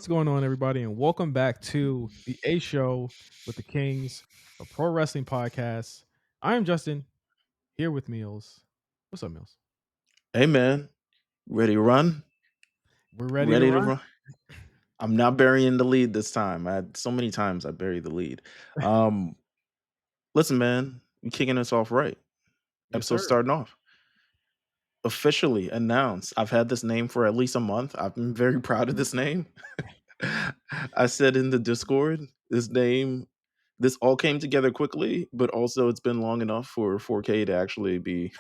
What's going on, everybody, and welcome back to the A Show with the Kings, a pro wrestling podcast. I am Justin, here with Meelz. What's up, Meelz? Hey man, ready to run? We're ready to Ready to run. run? I'm not burying the lead this time. I had so many times I buried the lead. Um, Listen, man, we kicking us off right. Yes, Episode sir. starting off. Officially announced. I've had this name for at least a month. I've been very proud of this name. I said in the Discord, this all came together quickly, but also it's been long enough for 4K to actually be Be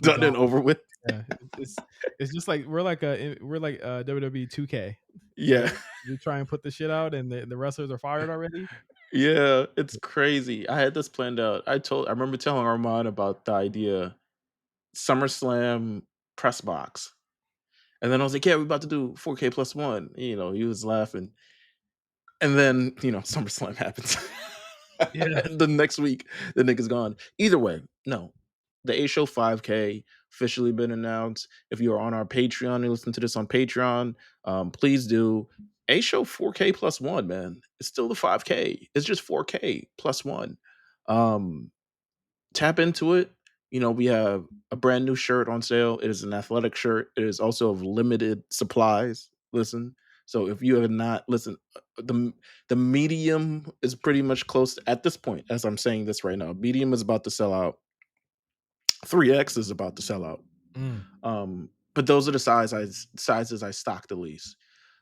done gone. and over with. Yeah, it's just like we're like WWE 2K. Yeah. Where we try and put the shit out, and the wrestlers are fired already. Yeah, it's crazy. I had this planned out. I remember telling Armand about the idea SummerSlam press box. And then I was like, "Yeah, we're about to do 4K plus one." He was laughing. And then, SummerSlam happens. Yeah. And the next week, the nigga's gone. Either way, no. The A Show 5K officially been announced. If you are on our Patreon and listen to this on Patreon, please do. A Show 4K plus one, man. It's still the 5K. It's just 4K plus one. Um, Tap into it. We have a brand new shirt on sale. It is an athletic shirt. It is also of limited supplies. Listen. So if you have not listened, the medium is pretty much close at this point. As I'm saying this right now, medium is about to sell out. 3X is about to sell out. Mm. But those are the sizes I stock the least.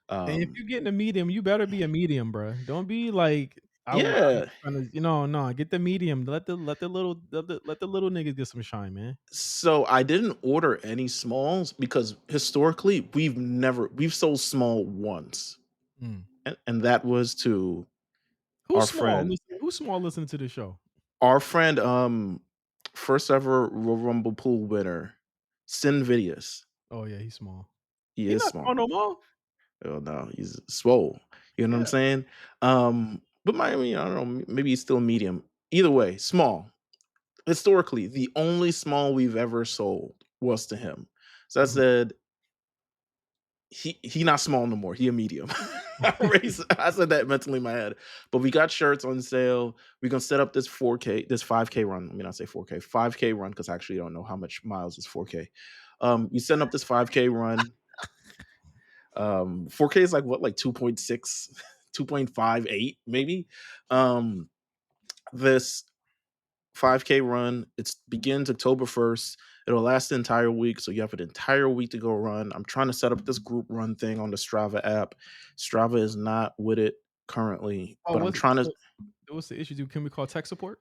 And if Um, you're getting a medium, you better be a medium, bro. Don't be like outrageous yeah. trying to, no, get the medium. Let the little niggas get some shine, man. So I didn't order any smalls because historically we've sold small once, Mm. and that was to Who's our small? friend, Who's small listening to the show? our friend, first ever Royal Rumble pool winner, Sinvidius. Oh yeah, he's small. He He is not small small. no more. Oh no, he's swole. You know what I'm Yeah. saying? But Miami, I don't know, maybe he's still medium. Either way, small. Historically, the only small we've ever sold was to him. So I Mhm. said, he not small no more. He a medium. I said that mentally in my head. But we got shirts on sale. We're gonna set up this 4K, this 5K run. Let me not say 4K, 5K run, because I actually don't know how much miles is 4K. You setting up this 5K run. 4K is like what, like 2.6, 2.58, maybe. Um, this 5K run. It begins October 1st. It'll last the entire week. So you have an entire week to go run. I'm trying to set up this group run thing on the Strava app. Strava is not with it currently, Oh, but I'm trying to. what's the issue? Can we call tech support?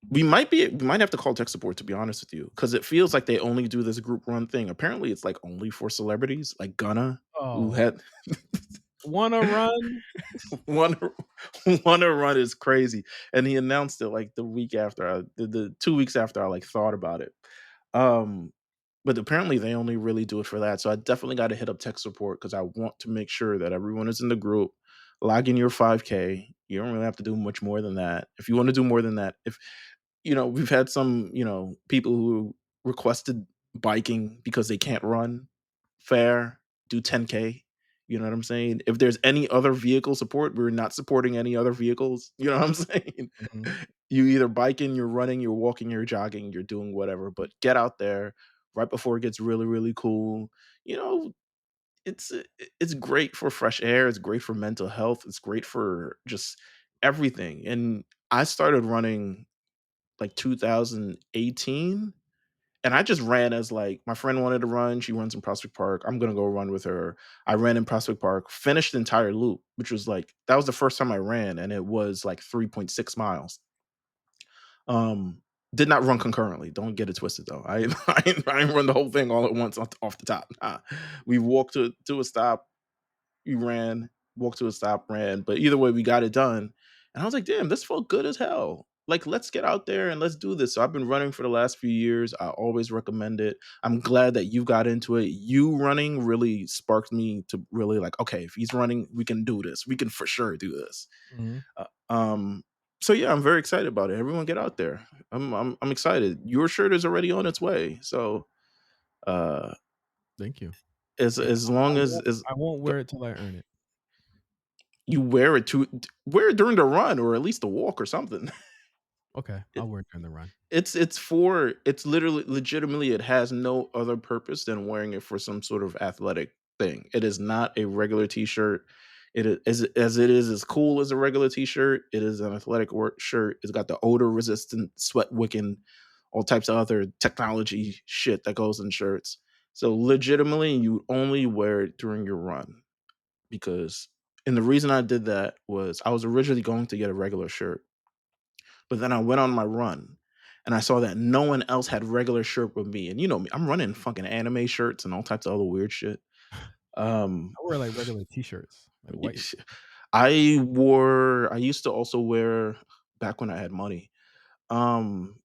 We might have to call tech support, to be honest with you, because it feels like they only do this group run thing. Apparently, it's like only for celebrities, like Gunna, who Oh, had wanna run? one one run is crazy, and he announced it like the week after the 2 weeks after I like thought about it. Um, but apparently they only really do it for that. So I definitely got to hit up tech support because I want to make sure that everyone is in the group. Log in your 5K. You don't really have to do much more than that. If you want to do more than that, if we've had some, people who requested biking because they can't run. Fair, do 10K. You know what I'm saying? If there's any other vehicle support, we're not supporting any other vehicles. You know what I'm saying? Mhm. You either biking, you're running, you're walking, you're jogging, you're doing whatever, but get out there right before it gets really, really cool. You know, it's it's great for fresh air, it's great for mental health, it's great for just everything. And I started running like 2018, and I just ran as like my friend wanted to run. She runs in Prospect Park. I'm gonna go run with her. I ran in Prospect Park, finished the entire loop, which was like that was the first time I ran, and it was like 3.6 miles. Um, did not run concurrently. Don't get it twisted though. I ain't run the whole thing all at once off the top. Nah. We walked to a stop. We ran, walked to a stop, ran. But either way, we got it done. And I was like, damn, this felt good as hell. Like, let's get out there and let's do this. So I've been running for the last few years. I always recommend it. I'm glad that you got into it. You running really sparked me to really like, okay, if he's running, we can do this. We can for sure do this. Mhm. Uh, um, so yeah, I'm very excited about it. Everyone get out there. I'm excited. Your shirt is already on its way. So uh Thank you. as And as long I as won't I won't wear it till I earn it. You wear it during the run or at least the walk or something. Okay, I'll wear it during the run. It's literally legitimately it has no other purpose than wearing it for some sort of athletic thing. It is not a regular t-shirt. It is as it is as cool as a regular t-shirt. It is an athletic work shirt. It's got the odor resistant, sweat wicking, all types of other technology shit that goes in shirts. So legitimately you only wear it during your run because and the reason I did that was I was originally going to get a regular shirt, but then I went on my run and I saw that no one else had regular shirt with me. And you know me, I'm running fucking anime shirts and all types of other weird shit. Um I wear, like, regular T-shirts, like white. I used to also wear back when I had money. Um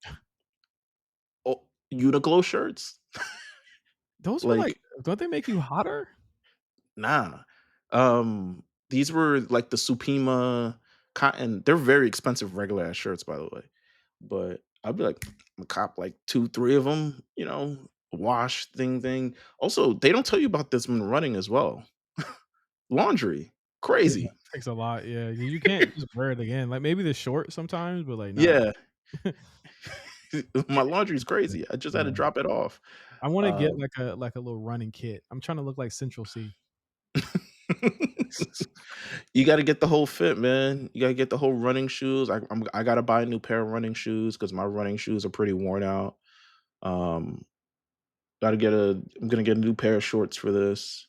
Uniqlo shirts. Those were, like, Like don't they make you hotter? nah. These were like the Supima cotton. They're very expensive regular ass shirts, by the way. But I'd be like, I'm cop like 2, 3 of them, wash thing. Also, they don't tell you about this when running as well. Laundry, Yeah, crazy. it takes a lot, yeah, 'cause you can't just wear it again, like, maybe the short sometimes, but, like, not Yeah, my laundry's crazy. I just had to yeah. drop it off. I wanna get Um, like a little running kit. I'm trying to look like Central C. you got to get the whole fit, man. You got to get the whole running shoes. I got to buy a new pair of running shoes because my running shoes are pretty worn out. Um, I'm gonna get a new pair of shorts for this.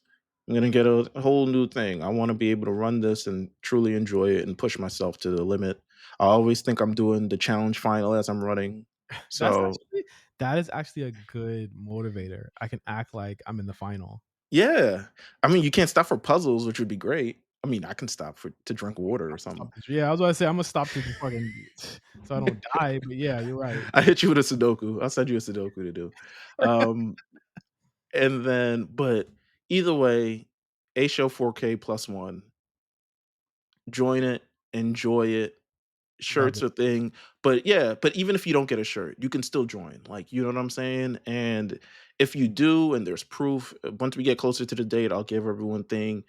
I'm gonna get a whole new thing. I want to be able to run this and truly enjoy it and push myself to the limit. I always think I'm doing the challenge final as I'm running. That's So actually that is actually a good motivator. I can act like I'm in the final. yeah, I mean you can't stop for puzzles, which would be great. I mean I can stop for to drink water or Stop something. this yeah, I was about to say, Imma stop to fucking so I don't die, but yeah, you're right. I hit you with a Sudoku. I'll send you a Sudoku to do. Um, and then, but either way, A show 4K plus one. Join it, enjoy it. Love Shirts it. a thing, but yeah, but even if you don't get a shirt, you can still join. Like, you know what I'm saying? And if you do, and there's proof, once we get closer to the date, I'll give everyone thing.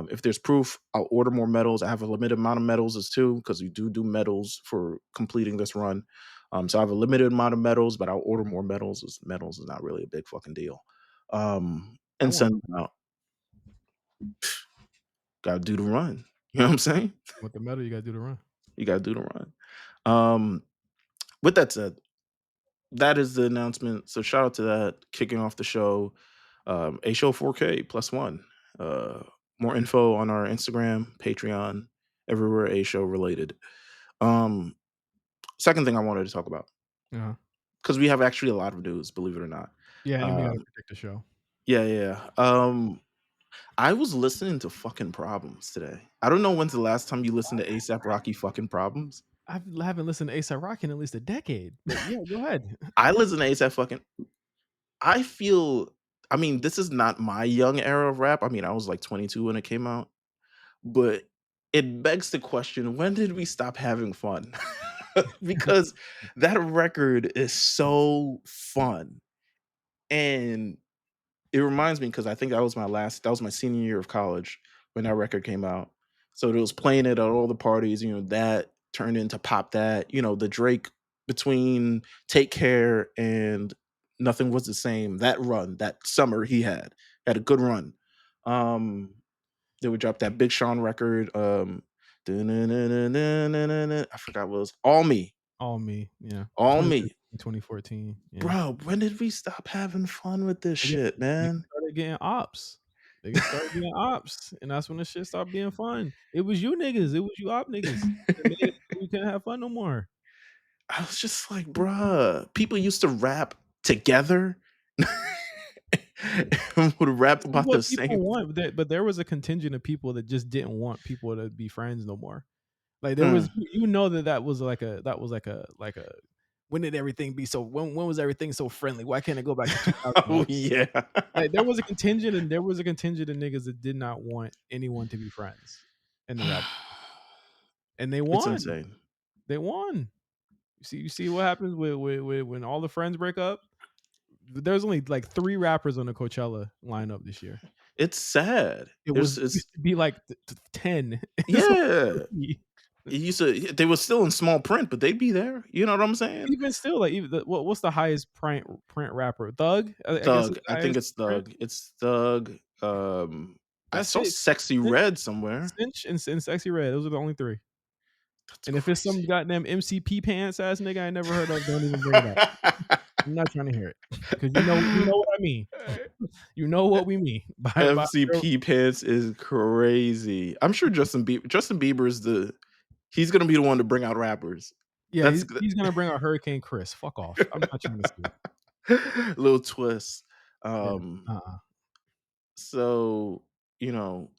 If there's proof, I'll order more medals. I have a limited amount of medals as too, because we do medals for completing this run. So I have a limited amount of medals, but I'll order more medals. As medals is not really a big fucking deal. I And want send them out. Gotta do the run. You know what I'm saying? with the medal, you gotta do the run. You gotta do the run. Um, with that said, that is the announcement. So shout out to that kicking off the show. A show 4K plus one. Uh, More info on our Instagram, Patreon, everywhere A show related. Um, Second thing I wanted to talk about Uh-huh. because we have actually a lot of news, believe it or not. Yeah, and we gotta Um, predict the show. yeah. I was listening to fucking problems today. I don't know when's the last time you listened to ASAP Rocky fucking problems. Haven't listened to A$AP Rocky in at least a decade, but yeah, go ahead. I listen to ASAP fucking I feel I mean, this is not my young era of rap. I mean, I was like 22 when it came out, but it begs the question, when did we stop having fun? Because that record is so fun. And it reminds me because I think that was my senior year of college when that record came out. So it was playing it at all the parties, that turned into Pop That, the Drake between Take Care and Nothing Was the Same, that run, that summer he had a good run. Um, they would drop that Big Sean record, I forgot what it was. All Me. All Me, yeah. All Me. 2013, 2014, yeah. Bro, when did we stop having fun with this Niggas shit, niggas man? started getting ops. Niggas started getting ops, and that's when the shit stopped being fun. It was you niggas, it was you op niggas that made it so we couldn't have fun no more. I was just like, "Bruh, people used to rap together and would rap This is about the what same." people want, but there was a contingent of people that just didn't want people to be friends no more. Like, there was Mm. you know that was like a when did everything be so when was everything so friendly? Why can't it go back to Oh, 2001? yeah. Like, there was a contingent of niggas that did not want anyone to be friends in the rap, and they It's won. insane. They won. You see what happens with when all the friends break up? There's only, like, 3 rappers on the Coachella lineup this year. It's sad. It There's was it's used to be, like, t t 10. So Yeah. It used to they were still in small print, but they'd be there. You know what I'm saying? even still, like, even what's the highest print rapper? Thug? I guess is Thug. the I think highest it's print? Thug. It's Thug. I That's saw it. Sexy Cinch Red somewhere. Cinch and Sexy Red, those are the only 3. That's And if it's some crazy. goddamn MCP pants ass nigga I ain't never heard of, don't even bring it up. I'm not trying to hear it because you know what I mean. You know what we mean by MCP Pants is crazy. I'm sure Justin Bieber is the he's gonna be the one to bring out rappers. yeah, That's he's gonna bring out Hurricane Chris. Fuck off. I'm not trying to see it. little twist. Yeah. Um, Uh-uh. so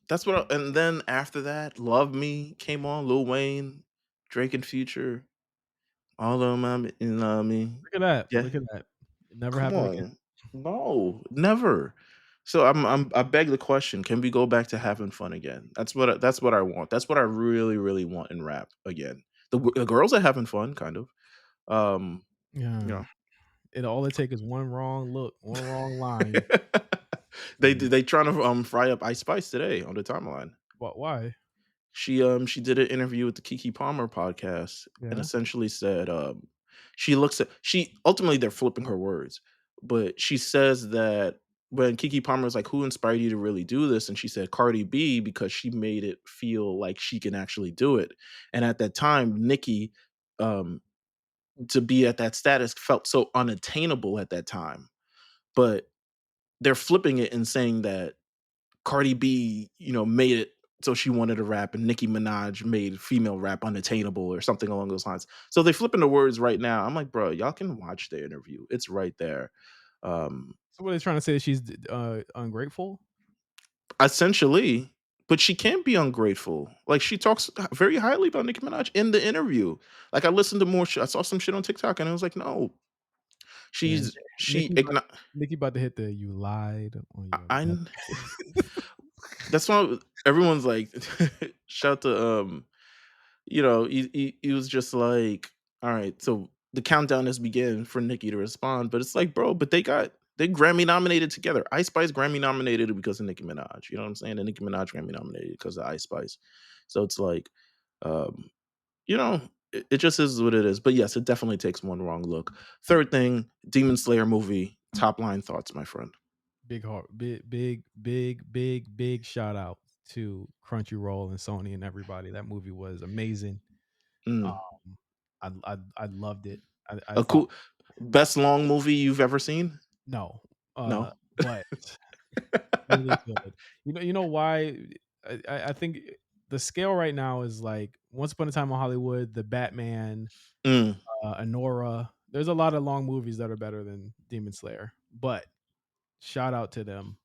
that's and then after that, Love Me came on, Lil Wayne, Drake and Future, all of them in Love Me. Look at that. Yeah, Look at that. It never come happened again. on. No, never. So I beg the question, can we go back to having fun again? That's what I want. That's what I really, really want in rap again. The girls are having fun, kind of. Um, you Yeah. know. All it take is one wrong look, one wrong line. They they trying to fry up Ice Spice today on the timeline. What? Why? She did an interview with the Kiki Palmer podcast and Yeah. essentially said she looks at she ultimately they're flipping her words, but she says that when Kiki Palmer was like, "Who inspired you to really do this?" and she said Cardi B because she made it feel like she can actually do it. And at that time, Nikki um to be at that status felt so unattainable at that time. But they're flipping it and saying that Cardi B, made it so she wanted to rap, and Nicki Minaj made female rap unattainable or something along those lines. So they flipping the words right now. I'm like, bro, y'all can watch the interview. It's right there. Um, So what are they trying to say? She's ungrateful? Essentially, but she can't be ungrateful. Like she talks very highly about Nicki Minaj in the interview. Like I listened to more. I saw some shit on TikTok, and I was like, no, Man, she Nikki about igno- Nikki about to hit the "you lied on your death." I that's why everyone's like, shout to he was just like, all right, so the countdown has begun for Nicki to respond, but it's like, bro, but they Grammy nominated together. Ice Spice Grammy nominated because of Nicki Minaj. You know what I'm saying? And Nicki Minaj Grammy nominated because of Ice Spice. So it's like, um, it just is what it is. But yes, it definitely takes one wrong look. Third thing, Demon Slayer movie. Top line thoughts, my friend. Big heart, big shout out to Crunchyroll and Sony and everybody. That movie was amazing. Mm. Um, I loved it. I A thought cool best long movie you've ever seen? no, No. but really good. You know why? I think the scale right now is like Once Upon a Time in Hollywood, the Batman, Mm. Anora. There's a lot of long movies that are better than Demon Slayer, but shout out to them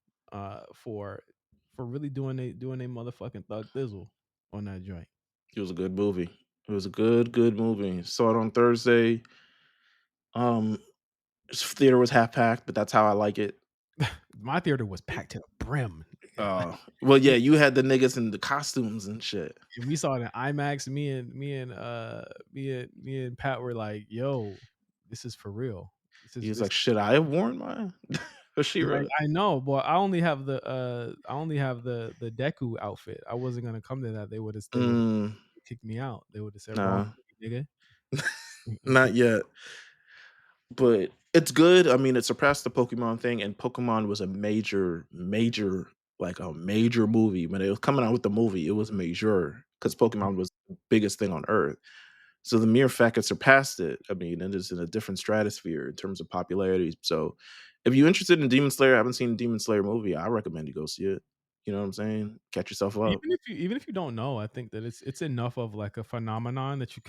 for really doing a motherfucking thug thizzle on that joint. It was a good movie. It was a good movie. Saw it on Thursday. Um, Theater was half packed, but that's how I like it. My theater was packed to the brim. Nigga. Like, Well, yeah, we, you had the niggas in the costumes and shit. we saw it in IMAX. Me and Pat were like, "Yo, this is for real. This He is was this." like, "Should I have worn mine?" Like, Hashira. I know, but I only have the Deku outfit. I wasn't gonna come to that. They would have Mm, kicked me out. They would have said wrong nah, movie, nigga. And not yet. But it's good. I mean, it surpassed the Pokemon thing, and Pokemon was a major movie. When it was coming out with the movie, it was major because Pokemon was the biggest thing on earth. So the mere fact it surpassed it, I mean, it is in a different stratosphere in terms of popularity. So if you're interested in Demon Slayer, I haven't seen Demon Slayer movie, I recommend you go see it. You know what I'm saying? Catch yourself up. even if you don't know, I think that it's enough of like a phenomenon that you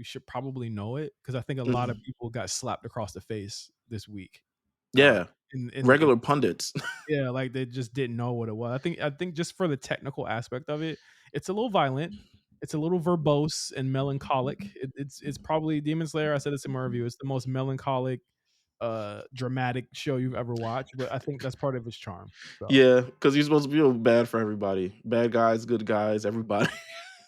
should probably know it because I think a lot of Mhm. people got slapped across the face this week. Uh, Yeah, in regular pundits. Yeah, like they just didn't know what it was. I think just for the technical aspect of it, it's a little violent, it's a little verbose and melancholic. It's probably Demon Slayer. I said this in my review. It's the most melancholic, dramatic show you've ever watched, but I think that's part of its charm. So Yeah, because you're supposed to feel bad for everybody. Bad guys, good guys, everybody.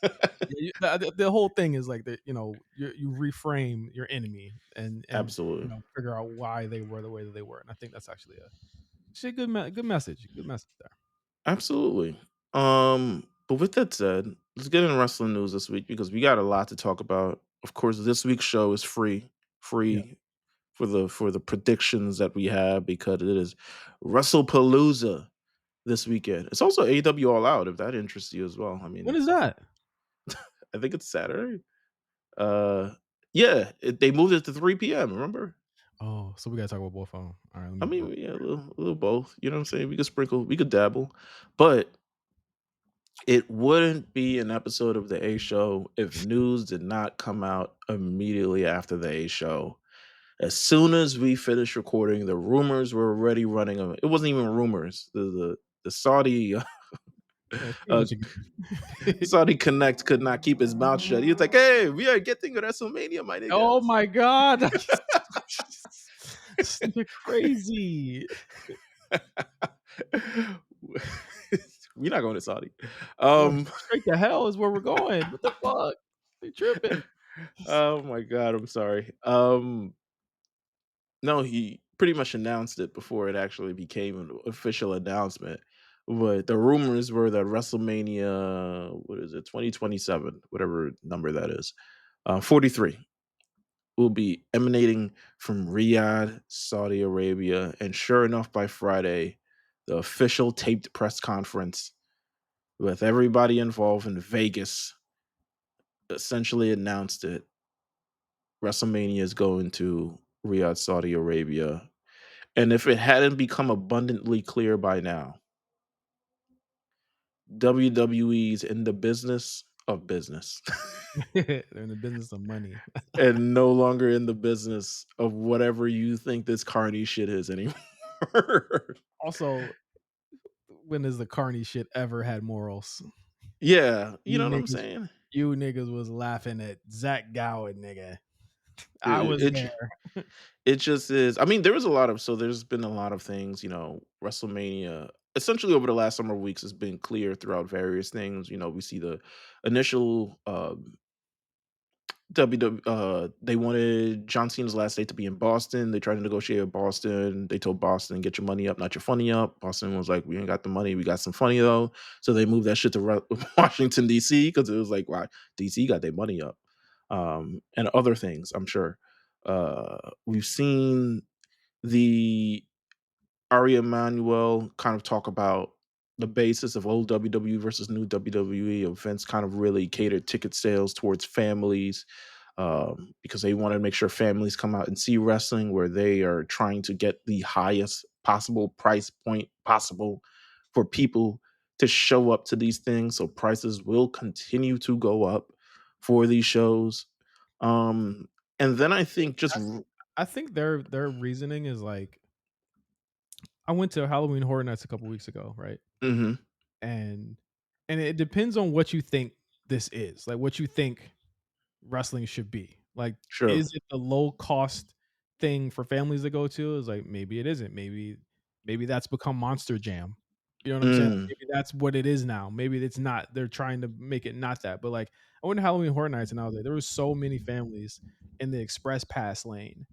yeah, the whole thing is like that. You reframe your enemy and Absolutely. figure out why they were the way that they were, and I think that's actually a good message. Good message there. Absolutely. Um But with that said, let's get into wrestling news this week because we got a lot to talk about. Of course, this week's show is Yeah. free for the predictions that we have because it is Wrestlepalooza this weekend. It's also AEW All Out if that interests you as well. I When mean, is that? I think it's Saturday. Uh, yeah, they moved it to 3 p.m. Remember? Oh, so we gotta talk about both of 'em. Alright, let I me mean, look. yeah, a little both. You know what I'm saying? We could sprinkle, we could dabble, but it wouldn't be an episode of the A Show if news did not come out immediately after the A Show. As soon as we finished recording, the rumors were already running. It wasn't even rumors. The Saudi Yeah, it's pretty uh, much a Saudi Connect could not keep his mouth shut. He was like, "Hey, we are getting to WrestleMania, my Oh niggas." my god. This nigga crazy. We're not going to Saudi. Yo, Um, straight to hell is where we're going. What the fuck? They tripping. oh my god, I'm sorry. No, he pretty much announced it before it actually became an official announcement. But the rumors were that WrestleMania, what is it, 2027, whatever number that is, 43, will be emanating from Riyadh, Saudi Arabia. And sure enough, by Friday, the official taped press conference with everybody involved in Vegas essentially announced it. WrestleMania is going to Riyadh, Saudi Arabia. And if it hadn't become abundantly clear by now, WWE's in the business of business They're in the business of money. and no longer in the business of whatever you think this carny shit is anymore. Also, when has the carny shit ever had morals? Yeah, you You know what I'm niggas saying? you niggas was laughing at Zach Gowen, nigga. I It, was it j- there. it just is. I mean, there was a lot of there's been a lot of things, WrestleMania essentially over the last summer weeks has been clear throughout various things. We see the initial they wanted John Cena's last day to be in Boston. They tried to negotiate with Boston. They told Boston, "Get your money up, not your funny up." Boston was like, "We ain't got the money. We got some funny though." So they moved that shit to Washington D.C. because it was like, "Why DC got their money up?" And other things. I'm sure. We've seen the Ari Emanuel kind of talk about the basis of old WWE versus new WWE. Events kind of really catered ticket sales towards families because they want to make sure families come out and see wrestling where they are trying to get the highest possible price point possible for people to show up to these things. So prices will continue to go up for these shows. Um, and then I think just, I think their reasoning is like I went to Halloween Horror Nights a couple weeks ago, right? mhm, And it depends on what you think this is. Like what you think wrestling should be. Like, sure. is it the low cost thing for families to go to? Is like maybe it isn't. Maybe that's become Monster Jam. You know what I'm saying? Mm, Maybe that's what it is now. Maybe it's not. They're trying to make it not that. But like, I went to Halloween Horror Nights and I was like, there was so many families in the express pass lane,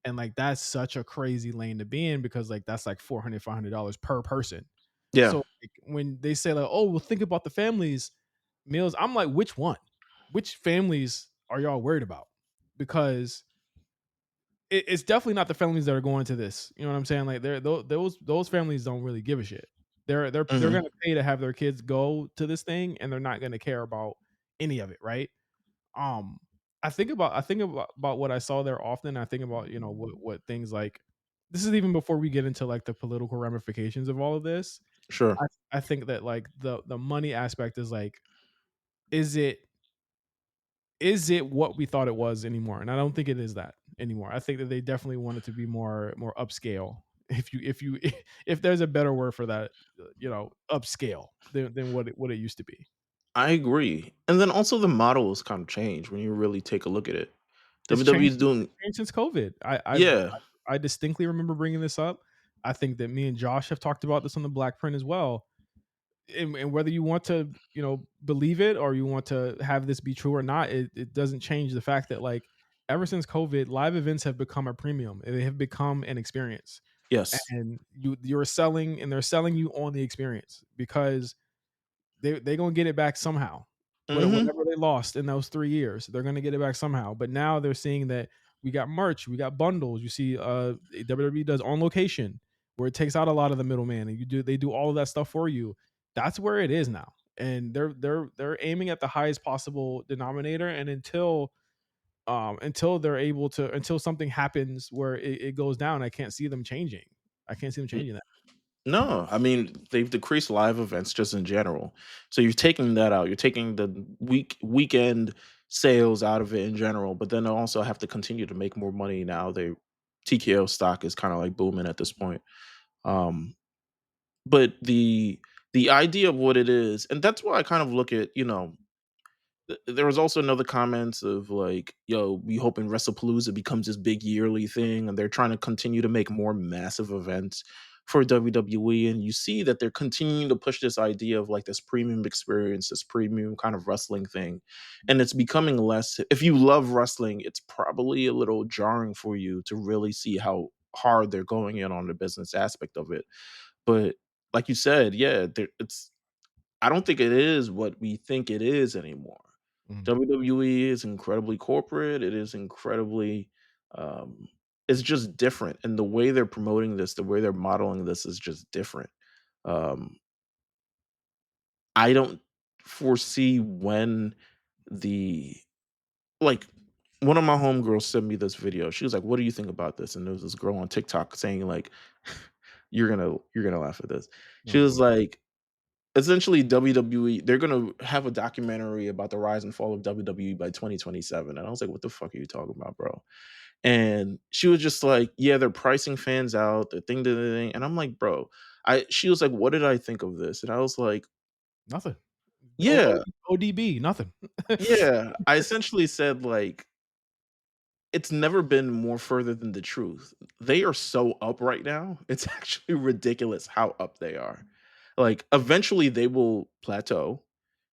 and like that's such a crazy lane to be in because like that's like $400 per person. yeah. So like, when they say like, oh, well, think about the families meals, I'm like, which one? Which families are y'all worried about? Because it's definitely not the families that are going to this. You know what I'm saying? Like, those families don't really give a shit. They're Mhm, gonna pay to have their kids go to this thing, and they're not gonna care about any of it, right? Um, I think about what I saw there often. I think about what things like this is even before we get into like the political ramifications of all of this. sure. I think that like the money aspect is like, is it is it what we thought it was anymore? And I don't think it is that anymore. I think that they definitely want it to be more upscale. If you if there's a better word for that, upscale than what it used to be. I agree. And then also the model has kind of changed when you really take a look at it. It's WWE changed, is doing, since COVID. yeah. I distinctly remember bringing this up. I think that me and Josh have talked about this on the Black Print as well. And whether you want to believe it or you want to have this be true or not, it doesn't change the fact that like ever since COVID, live events have become a premium. They have become an experience, Yes. and they're selling you on the experience because They gonna get it back somehow. Mhm. Whatever they lost in those 3 years, they're gonna get it back somehow. But now they're seeing that we got merch, we got bundles. You see, WWE does On Location, where it takes out a lot of the middleman, and they do all of that stuff for you. That's where it is now, and they're aiming at the highest possible denominator. And until they're able to, until something happens where it goes down, I can't see them changing. I can't see them changing that. No, I mean, they've decreased live events just in general. So you're taking that out. You're taking the weekend sales out of it in general, but then they also have to continue to make more money now. They TKO stock is kind of like booming at this point. Um, but the idea of what it is, and that's why I kind of look at, there was also another comments of like, "Yo, we hoping Wrestlepalooza becomes this big yearly thing," and they're trying to continue to make more massive events for WWE. And you see that they're continuing to push this idea of like this premium experience, this premium kind of wrestling thing, and it's becoming less. If you love wrestling, it's probably a little jarring for you to really see how hard they're going in on the business aspect of it. But like you said, yeah, it's I don't think it is what we think it is anymore. Mhm. WWE is incredibly corporate. It is incredibly, um, it's just different, and the way they're promoting this, the way they're modeling this is just different. Um, I don't foresee when the like one of my homegirls sent me this video. She was like, "What do you think about this?" And there was this girl on TikTok saying like, "You're gonna laugh at this." She Oh was boy. like, essentially, WWE, they're gonna have a documentary about the rise and fall of WWE by 2027. And I was like, "What the fuck are you talking about, bro?" And she was just like, "Yeah, they're pricing fans out, the thing, da, da, da." And I'm like, "Bro," I she was like, "What did I think of this?" And I was like, Nothing. "Yeah, ODB, nothing. yeah." I essentially said, like, it's never been more further than the truth. They are so up right now. It's actually ridiculous how up they are. Like, eventually they will plateau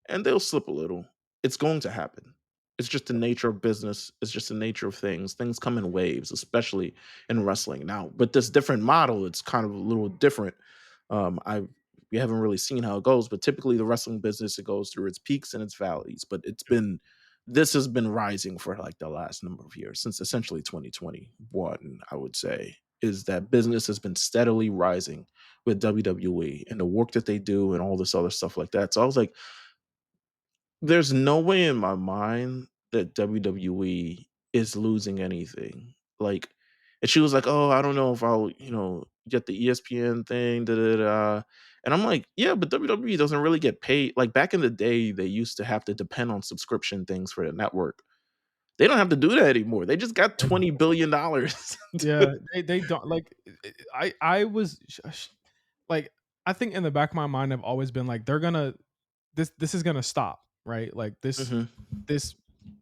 and they'll slip a little. It's going to happen. It's just the nature of business. It's just the nature of things. Things come in waves, especially in wrestling. Now, with this different model, it's kind of a little different. I We haven't really seen how it goes, but typically the wrestling business, it goes through its peaks and its valleys. But this has been rising for like the last number of years, since essentially 2021. I would say is that business has been steadily rising with WWE and the work that they do and all this other stuff like that. So I was like, there's no way in my mind that WWE is losing anything. Like, and she was like, "Oh, I don't know if I'll, get the ESPN thing, da da da." And I'm like, "Yeah, but WWE doesn't really get paid. Like back in the day, they used to have to depend on subscription things for the network. They don't have to do that anymore. They just got $20 billion." Yeah, they don't like. I was like, I think in the back of my mind, I've always been like, they're gonna this is gonna stop, right? Like Mhm. this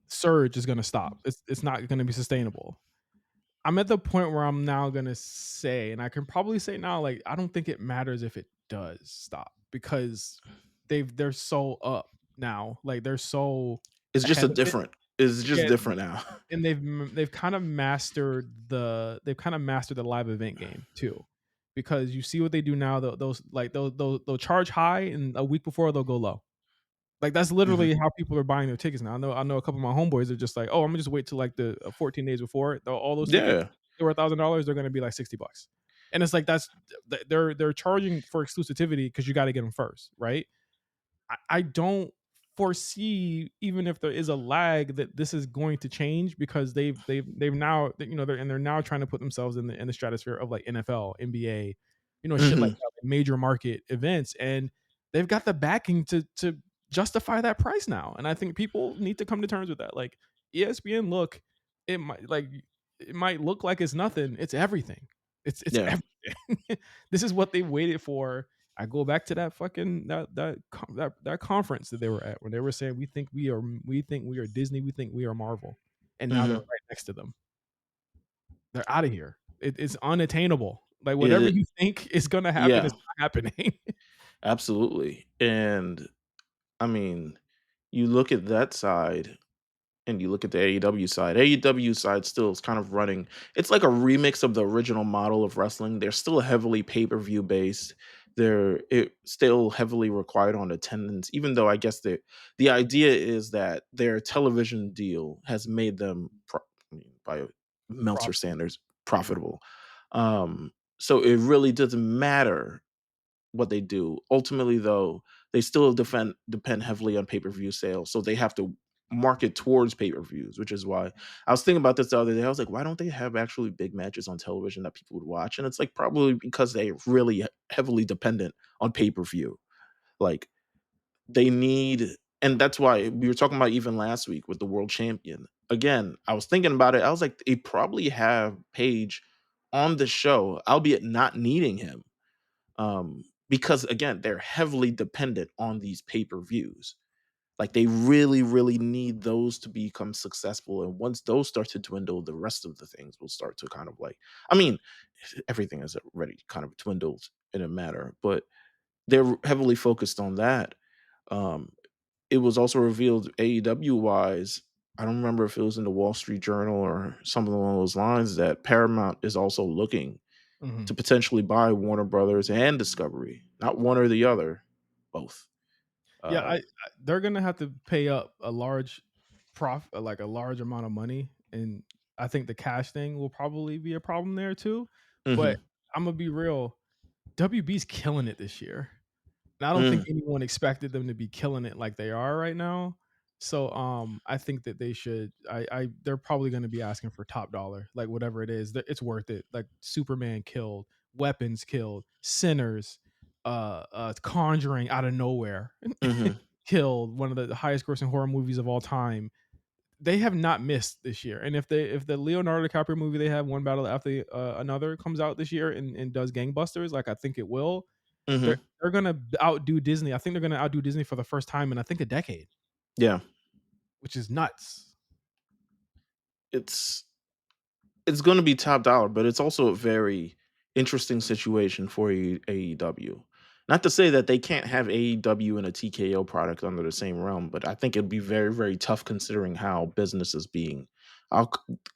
surge is gonna stop. It's not gonna be sustainable. I'm at the point where I'm now gonna say, and I can probably say now, like, I don't think it matters if it does stop, because they're so up now, like they're so It's just ahead a of it. different. It's just Yeah, different now. and they've kind of mastered the live event game too, because you see what they do now. Those like they'll charge high, and a week before they'll go low. Like that's Mhm. literally how people are buying their tickets now. I know a couple of my homeboys are just like, oh, I'm gonna just wait till like the 14 days before. All those tickets, Yeah. they were $1,000. They're gonna be like $60, and it's like they're charging for exclusivity because you got to get them first, right? I don't foresee, even if there is a lag, that this is going to change, because they've now, they're now trying to put themselves in the stratosphere of like NFL, NBA, shit like Mhm. that, like major market events, and they've got the backing to justify that price now. And I think people need to come to terms with that. Like ESPN, look, it might look like it's nothing. It's everything. It's Yeah. everything. This is what they waited for. I go back to that fucking that conference that they were at, when they were saying, we think we are Disney, we think we are Marvel, and now they're Mhm. right next to them. They're out of here. It's unattainable. Like whatever It you think is gonna happen Yeah. is not happening. Absolutely. And I mean, you look at that side and you look at the AEW side. AEW side still is kind of running. It's like a remix of the original model of wrestling. They're still heavily pay-per-view based. it still heavily required on attendance, even though I guess the idea is that their television deal has made them I mean, by Meltzer Profitable. standards Yeah. profitable. So it really doesn't matter what they do. Ultimately, though, they still depend heavily on pay-per-view sales, so they have to market towards pay-per-views, which is why I was thinking about this the other day. I was like, why don't they have actually big matches on television that people would watch? And it's like probably because they really heavily dependent on pay-per-view. Like they need and that's why we were talking about even last week with the world champion. Again, I was thinking about it. I was like, they probably have Page on the show, albeit not needing him, because again, they're heavily dependent on these pay-per-views. Like they really, really need those to become successful. And once those start to dwindle, the rest of the things will start to kind of like, I mean, everything is already kind of dwindled in a matter, but they're heavily focused on that. Um, it was also revealed AEW wise. I don't remember if it was in the Wall Street Journal or something along those lines that Paramount is also looking Mhm. to potentially buy Warner Brothers and Discovery, not one or the other, both. Yeah, Uh, they're gonna have to pay up a large like a large amount of money, and I think the cash thing will probably be a problem there too. But mhm, I'm gonna be real, WB's killing it this year. And I don't think mm, anyone expected them to be killing it like they are right now. So I think that they should they're probably going to be asking for top dollar, like whatever it is. It's worth it. Like Superman killed, Weapons killed, Sinners, Conjuring out of nowhere mhm, killed one of the highest grossing horror movies of all time. They have not missed this year. And if the Leonardo DiCaprio movie they have one battle after another comes out this year and does gangbusters, like I think it will, they're mhm. they're gonna outdo Disney. I think they're gonna outdo Disney for the first time in I think a decade, Yeah, which is nuts. it's it's going to be top dollar, but it's also a very interesting situation for AEW. Not to say that they can't have AEW and a TKO product under the same realm, but I think it'd be very, very tough considering how business is being,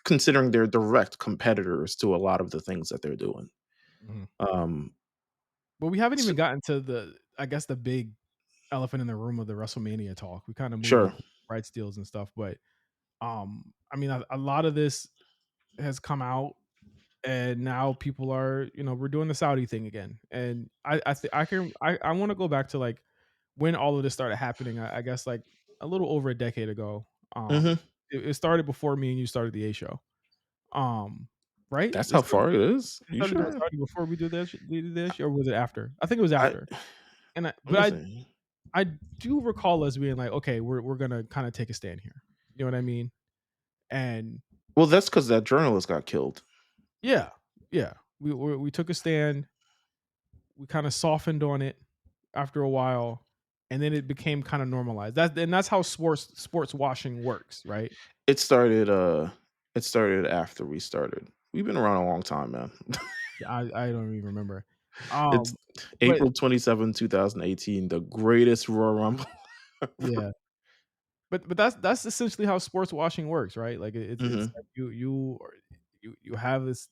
considering they're direct competitors to a lot of the things that they're doing. Mhm. Um, But we haven't so, even gotten to the I guess the big elephant in the room of the WrestleMania talk. We kind of moved on sure. rights deals and stuff, but I mean a lot of this has come out and now people are, we're doing the Saudi thing again. And I want to go back to like when all of this started happening. I guess like a little over a decade ago. Hmm. It started before me and you started the A show. Um, right? That's how far it is. It You started during sure? Saudi before we did this, or was it after? I think it was I after. And let me see. I do recall us being like, okay, we're gonna kind of take a stand here. You know what I mean? And Well, that's because that journalist got killed. yeah, yeah, we took a stand. We kind of softened on it after a while, and then it became kind of normalized. That's how sports washing works, right? It started. It started after we started. We've been around a long time, man. Yeah, I don't even remember. It's But April 27, 2018, the greatest Royal Rumble ever. yeah, but that's essentially how sports washing works, right? Like it's Mhm. like you have this.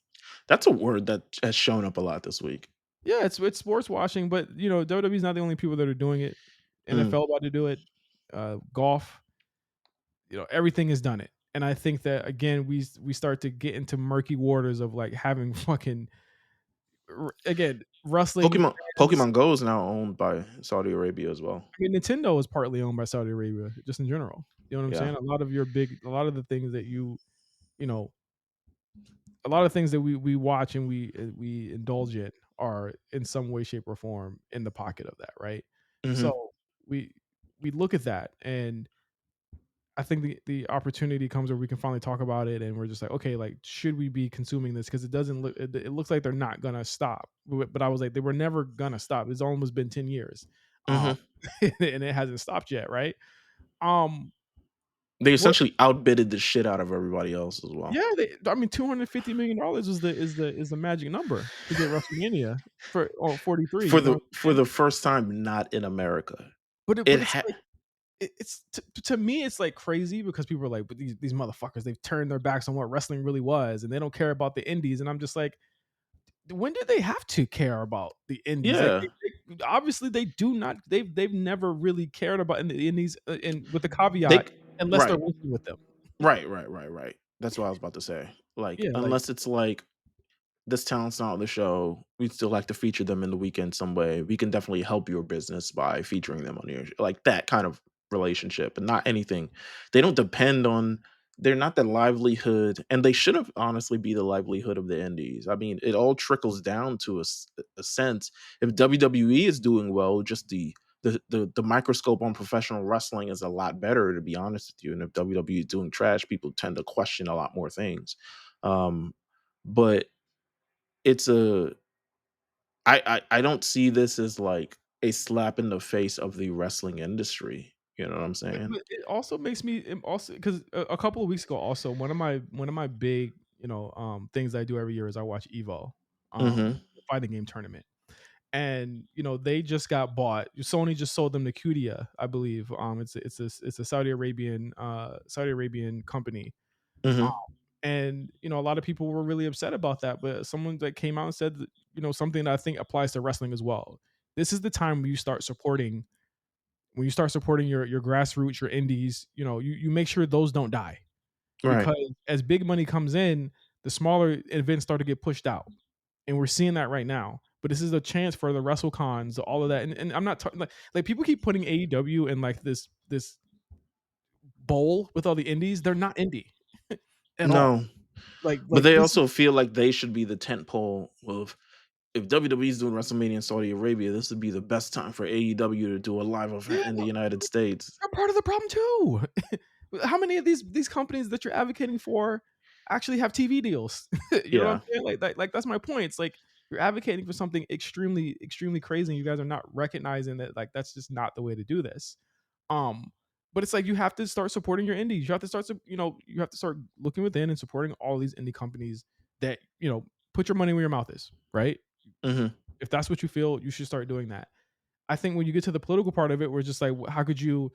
That's a word that has shown up a lot this week. Yeah, it's sports washing, but WWE's not the only people that are doing it. Mm, NFL about to do it. Golf, everything has done it. And I think that again, we start to get into murky waters of like having fucking again wrestling fans. Pokemon Go is now owned by Saudi Arabia as well. I mean, Nintendo is partly owned by Saudi Arabia, just in general. You know what I'm Yeah. saying? A lot of the things that you know, a lot of things that we watch and we indulge in are in some way, shape, or form in the pocket of that, right? Mhm. So we we look at that, and I think the opportunity comes where we can finally talk about it, and we're just like, okay, like should we be consuming this? Because it doesn't look, it looks like they're not gonna stop. But I was like, they were never gonna stop. It's almost been 10 years, um, Mhm. and it hasn't stopped yet, right? Um, They what? essentially outbidded the shit out of everybody else as well. Yeah, I mean, $250 million is the magic number to get WrestleMania for or 43. For You know the what I'm for saying? the first time not in America. But It it's ha like it's to me it's like crazy because people are like, but these motherfuckers they've turned their backs on what wrestling really was, and they don't care about the indies, and I'm just like, when did they have to care about the indies? Like, Yeah. obviously they do not. They've never really cared about in the indies, and with the They caveat, unless they're right. working with them. Right. That's what I was about to say. Like, Yeah, like unless it's like this talent's not on the show, we'd still like to feature them in the weekend some way. We can definitely help your business by featuring them on your like that kind of relationship, and not anything. They don't depend on. They're not the livelihood, and they shouldn't honestly be the livelihood of the indies. I mean, it all trickles down to a sense. If WWE is doing well, just the microscope on professional wrestling is a lot better, to be honest with you. And if WWE is doing trash, people tend to question a lot more things. Um, but it's a I don't see this as like a slap in the face of the wrestling industry. You know what I'm saying? but it also makes me also because a couple of weeks ago, also one of my big things I do every year is I watch Evo, Mhm. the fighting game tournament, and they just got bought. Sony just sold them to Qdia, I believe. It's a Saudi Arabian company. Um, Mhm. and a lot of people were really upset about that, but someone that came out and said that, something that I think applies to wrestling as well. This is the time when you start supporting your grassroots, your indies. You make sure those don't die, Right. because as big money comes in, the smaller events start to get pushed out, and we're seeing that right now. But this is a chance for the WrestleCons, all of that, and I'm not talking like people keep putting AEW in like this bowl with all the indies. They're not indie at all. No. But Like they this is also feel like they should be the tent pole of if WWE is doing WrestleMania in Saudi Arabia, this would be the best time for AEW to do a live event in yeah, the United States. they're part of the problem too. How many of these companies that you're advocating for actually have TV deals? You know what I'm Yeah. saying? Like that's my point. It's like you're advocating for something extremely extremely crazy, and you guys are not recognizing that like that's just not the way to do this. Um, but it's like you have to start supporting your indies. You have to start looking within and supporting all these indie companies that put your money where your mouth is, right? Mhm. If that's what you feel, you should start doing that. I think when you get to the political part of it, we're just like, how could you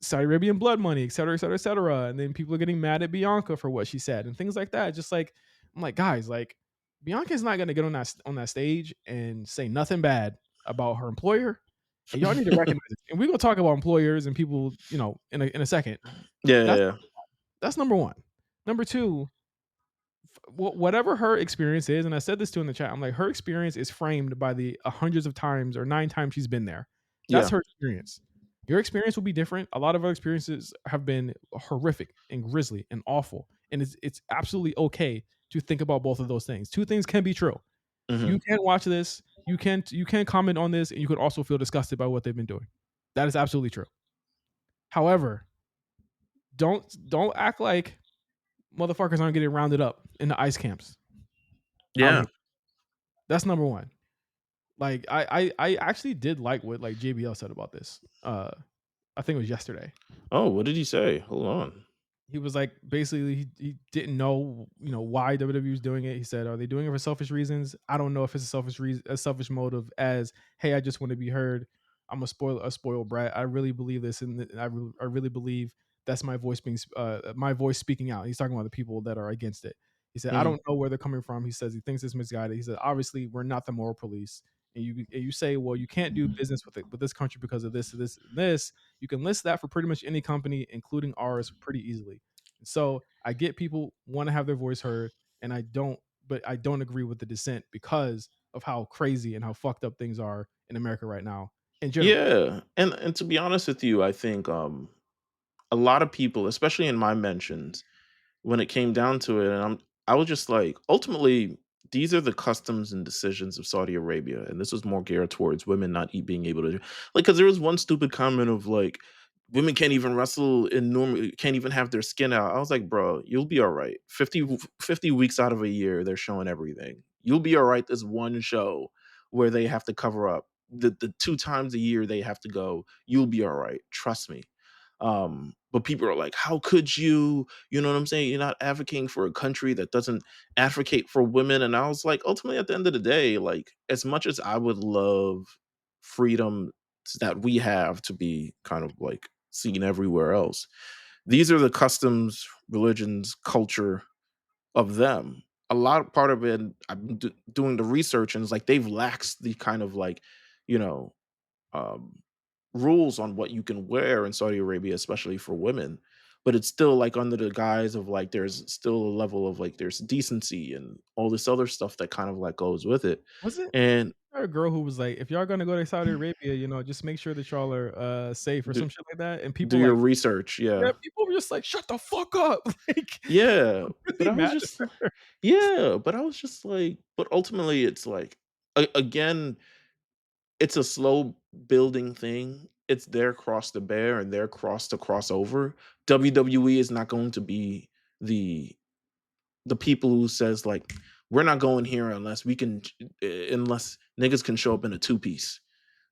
Saudi Arabian blood money, et cetera, et cetera, et cetera. And then people are getting mad at Bianca for what she said and things like that. Just like I'm like, guys, like Bianca's not gonna get on that stage and say nothing bad about her employer. And y'all need to recognize it. And we're gonna talk about employers and people, in a second. Yeah, yeah, That's yeah. that's number one. Number two, whatever her experience is, and I said this too in the chat, I'm like, her experience is framed by the hundreds of times or 9 times she's been there. That's Yeah. her experience. Your experience will be different. A lot of our experiences have been horrific and grisly and awful, and it's absolutely okay to think about both of those things. Two things can be true. You Mhm. can watch this, you can comment on this, and you could also feel disgusted by what they've been doing. That is absolutely true. However, don't act like motherfuckers aren't getting rounded up in the ice camps out Yeah. here. That's number one. Like I actually did like what like JBL said about this. I think it was yesterday. Oh, what did he say? Hold on. He was like basically he didn't know why WWE was doing it. He said, "Are they doing it for selfish reasons? I don't know if it's a selfish reason, a selfish motive. As hey, I just want to be heard. I'm a spoiled brat. I really believe this, and I really believe that's my voice speaking out." He's talking about the people that are against it. He said, "I Mhm. don't know where they're coming from." He says he thinks it's misguided. He said, "Obviously, we're not the moral police." And you say, well, you can't do business with this country because of this, and this. You can list that for pretty much any company, including ours, pretty easily. So I get people want to have their voice heard, and I don't agree with the dissent because of how crazy and how fucked up things are in America right now in general. Yeah. And to be honest with you, I think a lot of people, especially in my mentions, when it came down to it, and I was just like, ultimately, these are the customs and decisions of Saudi Arabia, and this was more geared towards women not being able to like, because there was one stupid comment of like, women can't even wrestle in normal, can't even have their skin out. I was like, bro, you'll be all right. 50 weeks out of a year, they're showing everything. You'll be all right. This one show where they have to cover up the 2 times a year they have to go. You'll be all right. Trust me. But people are like, how could you? You know what I'm saying? You're not advocating for a country that doesn't advocate for women. And I was like, ultimately, at the end of the day, like, as much as I would love freedom that we have to be kind of like seen everywhere else, these are the customs, religions, culture of them. a lot part of it, I've been doing the research, and it's like they've laxed the kind of like, you know, um, rules on what you can wear in Saudi Arabia, especially for women. But it's still like under the guise of like there's still a level of like there's decency and all this other stuff that kind of like goes with it. Was it And a girl who was like, "If y'all gonna go to Saudi Arabia, just make sure that y'all are, safe," or do, some shit like that, and do people your like research, yeah, yeah. people were just like, "Shut the fuck up!" Like, Yeah, were but they I was mad just at her? yeah, but I was just like, but ultimately it's like again, it's a slow building thing. It's their cross to bear and their cross to cross over. WWE is not going to be the people who says like we're not going here unless we can unless niggas can show up in a two piece.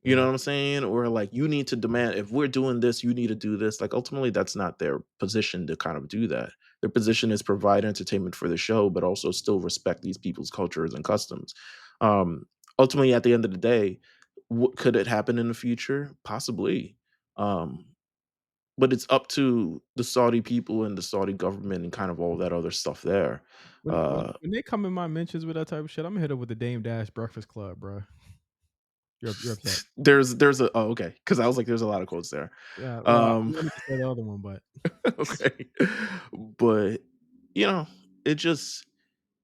You know Yeah. what I'm saying? Or like you need to demand if we're doing this, you need to do this. Like ultimately that's not their position to kind of do that. Their position is provide entertainment for the show, but also still respect these people's cultures and customs. Um Ultimately at the end of the day, what could it happen in the future? Possibly. Um but it's up to the Saudi people and the Saudi government and kind of all that other stuff there. When when Uh when they come in my mentions with that type of shit, Imma hit up with the Dame Dash Breakfast Club, bro. You're upset. there's a oh, okay, because I was like, there's a lot of quotes there. Yeah, well, I Um wanted to say the other one, but okay. But you know, it just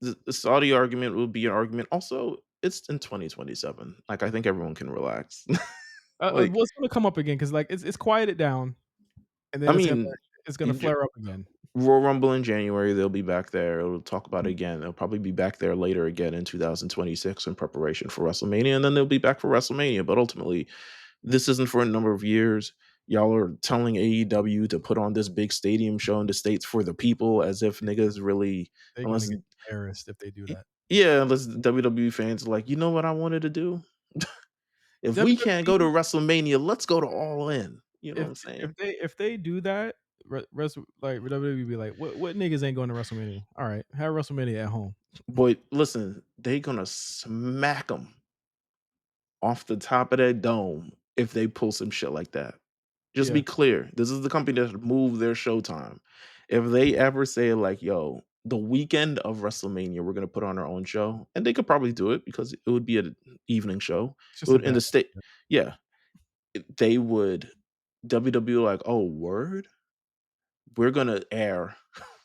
the Saudi argument will be an argument. Also, it's in 2027. Like I think everyone can relax. Like, well, it's gonna come up again because like, it's quieted down, and I then mean, it's gonna you ju- flare up again. Royal Rumble in January, they'll be back there. It'll talk about it again. They'll probably be back there later again in 2026 in preparation for WrestleMania, and then they'll be back for WrestleMania. But ultimately, this isn't for a number of years. Y'all are telling AEW to put on this big stadium show in the States for the people as if niggas really, They're gonna unless, get embarrassed if they do that. yeah, unless WWE fans are like, you know what I wanted to do? If we can't go to WWE, WrestleMania, let's go to All In. You know what I'm saying? if they do that, like WWE be like, what niggas ain't going to WrestleMania? All right, have WrestleMania at home. But listen, they gonna smack them off the top of that dome if they pull some shit like that. Just be Yeah, clear, this is the company that moved their showtime. If they ever say like, "Yo, the weekend of WrestleMania, we're gonna put on our own show," and they could probably do it because it would be an evening show. it's It just a would in bad the state, idea. yeah, they would. WWE like, "Oh, word, we're gonna air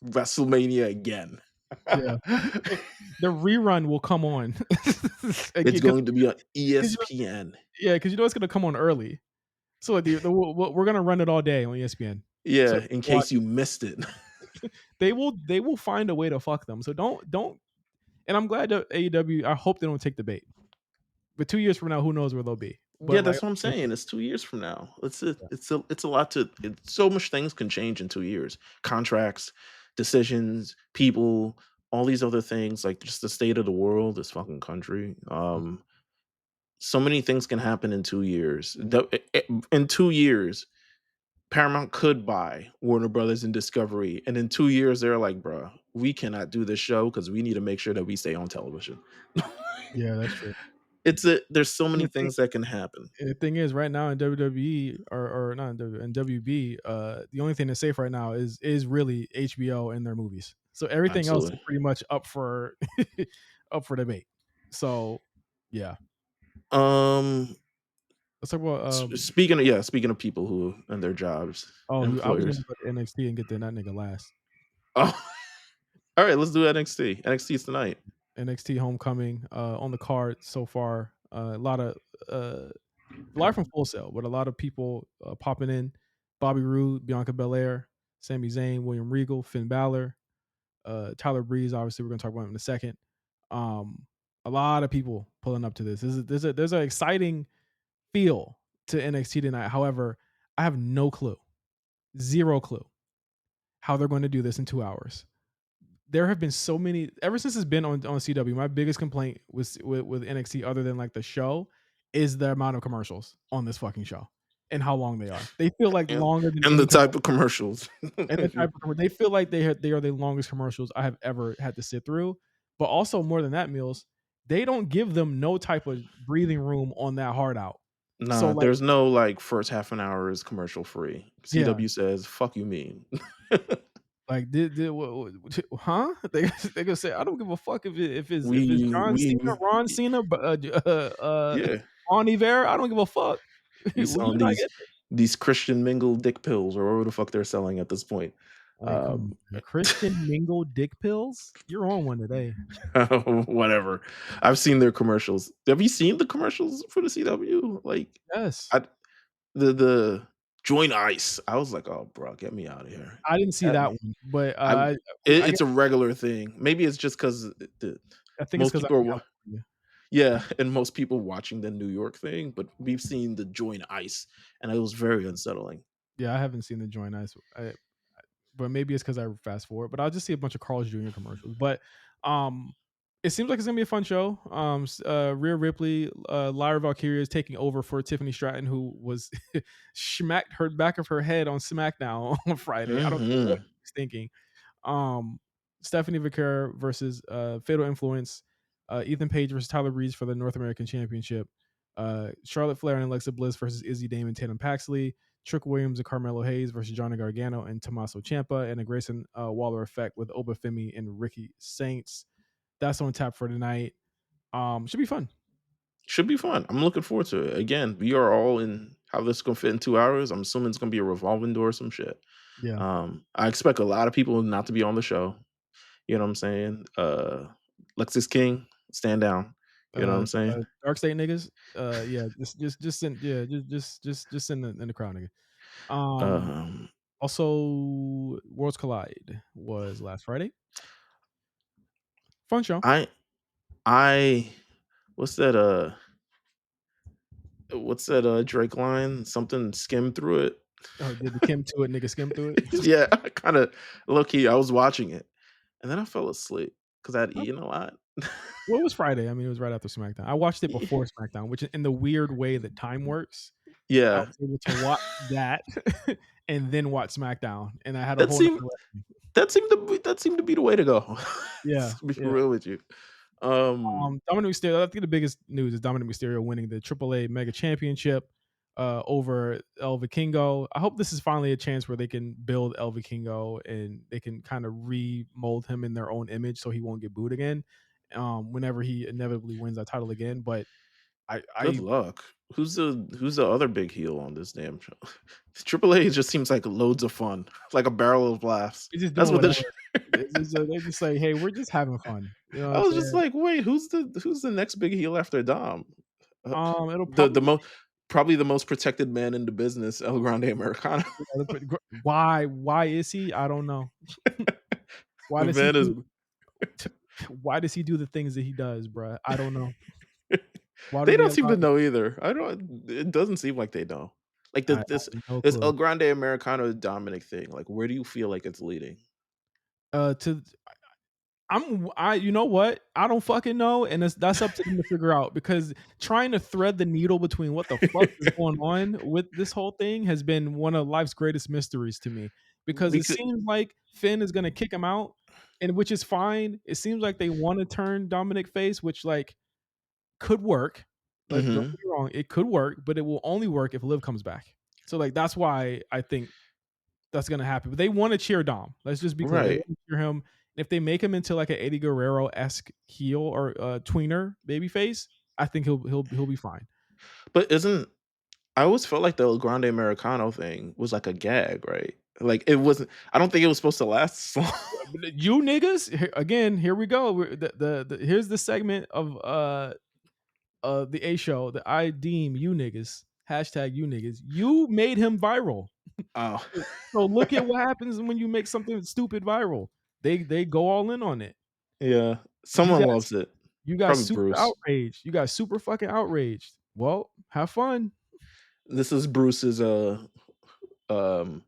WrestleMania again." Yeah, the rerun will come on It's again going to be on because ESPN. yeah, because it's gonna come on early. So like we're gonna run it all day on ESPN. So Yeah, in watch case you missed it. they will find a way to fuck them. So don't. And I'm glad that AEW. I hope they don't take the bait. But 2 years from now, who knows where they'll be? Yeah, But like, that's what I'm saying. It's 2 years from now. It's a lot to so much things can change in 2 years. Contracts, decisions, people, all these other things, like just the state of the world, this fucking country. So many things can happen in 2 years. In 2 years, Paramount could buy Warner Brothers and Discovery, and in 2 years, they're like, "Bruh, we cannot do this show because we need to make sure that we stay on television." yeah, that's true. There's so And many the thing things that can happen. and the thing is, right now in WWE or not in WWE, in WB, the only thing that's safe right now is really HBO and their movies. So everything else is Absolutely. pretty much up for up for debate. So yeah, Um, let's talk about speaking of people who and their jobs, I was employers. gonna go to NXT and get to that nigga last. Oh, all right, let's do NXT. NXT is tonight. NXT Homecoming on the card so far. Uh, a lot from Full Sail, but a lot of people popping in. Bobby Roode, Bianca Belair, Sami Zayn, William Regal, Finn Balor, Tyler Breeze. Obviously, we're going to talk about him in a second. Um, a lot of people pulling up to this. There's an exciting feel to NXT tonight. However, I have no clue, zero clue how they're going to do this in 2 hours. There have been so many ever since it's been on CW. My biggest complaint with NXT, other than like the show, is the amount of commercials on this fucking show and how long they are. They feel like and longer than and the any type commercial. of commercials. And the type of they feel like they are the longest commercials I have ever had to sit through. But also more than that, Meals, they don't give them no type of breathing room on that hard out. So Nah, like, there's no like first half an hour is commercial free. yeah, CW says, "Fuck you, mean." Like, did huh? They gonna say, "I don't give a fuck if it's John Cena, We Ron Cena, but, yeah, Bon Iver, I don't give a fuck." we Well, selling you're not getting it. these Christian mingle dick pills or whatever the fuck they're selling at this point. Like, come on, man. Christian Mingle dick pills? You're on one today. Whatever. I've seen their commercials. Have you seen the commercials for the CW? Like, Yes. I the join ice. I was like, "Oh, bro, get me out of here." I didn't see Get that me. one, but, I I guess it's a regular thing. Maybe it's just 'cause the I think it's most 'cause I'm people are in wa California. yeah, and most people watching the New York thing, but we've seen the join ice, and it was very unsettling. Yeah, I haven't seen the Joint Ice. But maybe it's because I fast forward. But I'll just see a bunch of Carl's Jr. commercials. But um, it seems like it's gonna be a fun show. Rhea Ripley, Lyra Valkyria is taking over for Tiffany Stratton, who was smacked her back of her head on SmackDown on Friday. I don't know what Mhm. she's thinking. Um, Stephanie Vaquer versus Fatal Influence. Ethan Page versus Tyler Breeze for the North American Championship. Charlotte Flair and Alexa Bliss versus Izzy Dame and Tatum Paxley. Trick Williams and Carmelo Hayes versus Johnny Gargano and Tommaso Ciampa, and a Grayson Waller effect with Oba Femi and Ricky Saints. That's on tap for tonight. Should be fun. Should be fun. I'm looking forward to it. Again, we are all in how this is gonna fit in 2 hours. I'm assuming it's gonna be a revolving door or some shit. Yeah. I expect a lot of people not to be on the show. You know what I'm saying? Lexus King, stand down. You know what I'm saying? Dark State niggas. Yeah, just send yeah, just send in the crowd, nigga. Um, Um, Also, Worlds Collide was last Friday. Fun show. I I what's that, Drake line? Something skim through it. Oh, did the Kim to it nigga skim through it? Yeah, I kinda low key, I was watching it, and then I fell asleep because 'cause I'd eaten a lot. Well, it was Friday. I mean, it was right after SmackDown. I watched it before SmackDown, which in the weird way that time works, I Yeah, was able to watch that and then watch SmackDown, and I had a that whole seemed nother that seemed to be the way to go, yeah, to be yeah. real with you. Um, Dominic Mysterio. I think the biggest news is Dominic Mysterio winning the AAA Mega Championship over El Vikingo. I hope this is finally a chance where they can build El Vikingo and they can kind of remold him in their own image so he won't get booed again. Whenever he inevitably wins that title again, but good I luck. Who's the other big heel on this damn show? Triple A just seems like loads of fun, like a barrel of laughs. They're just That's doing what whatever. this They're just like, "Hey, we're just having fun." You know what I I'm was just saying? like, "Wait, who's the next big heel after Dom?" Uh, It'll the probably most probably the most protected man in the business, El Grande Americano. why is he? I don't know. Why The does he man is do why does he do the things that he does, bruh? I don't know. Why do they they don't seem allow to know either. I don't it doesn't seem like they know. Like, I have no this clue. El Grande Americano Dominic thing, like, where do you feel like it's leading? To I you know what? I don't fucking know, and that's up to them to figure out because trying to thread the needle between what the fuck is going on with this whole thing has been one of life's greatest mysteries to me. Because it Becau seems like Finn is gonna kick him out, and which is fine. It seems like they want to turn Dominic face, which like could work. Like, don't Mhm. get me wrong, it could work, but it will only work if Liv comes back. So like that's why I think that's gonna happen. But they want to cheer Dom. Let's just be clear. They Right. want to cheer him. If they make him into like an Eddie Guerrero esque heel or tweener babyface, I think he'll be fine. But isn't I always felt like the El Grande Americano thing was like a gag, right? Like, it wasn't I don't think it was supposed to last this long. You niggas again. Here we go. Here's the segment of the A show that I deem you niggas hashtag you niggas. You made him viral. Oh. So look at what happens when you make something stupid viral. They go all in on it. Yeah. You Someone got loves it. You got Probably super Bruce. outraged. You got super fucking outraged. Well, have fun. This is Bruce's, um,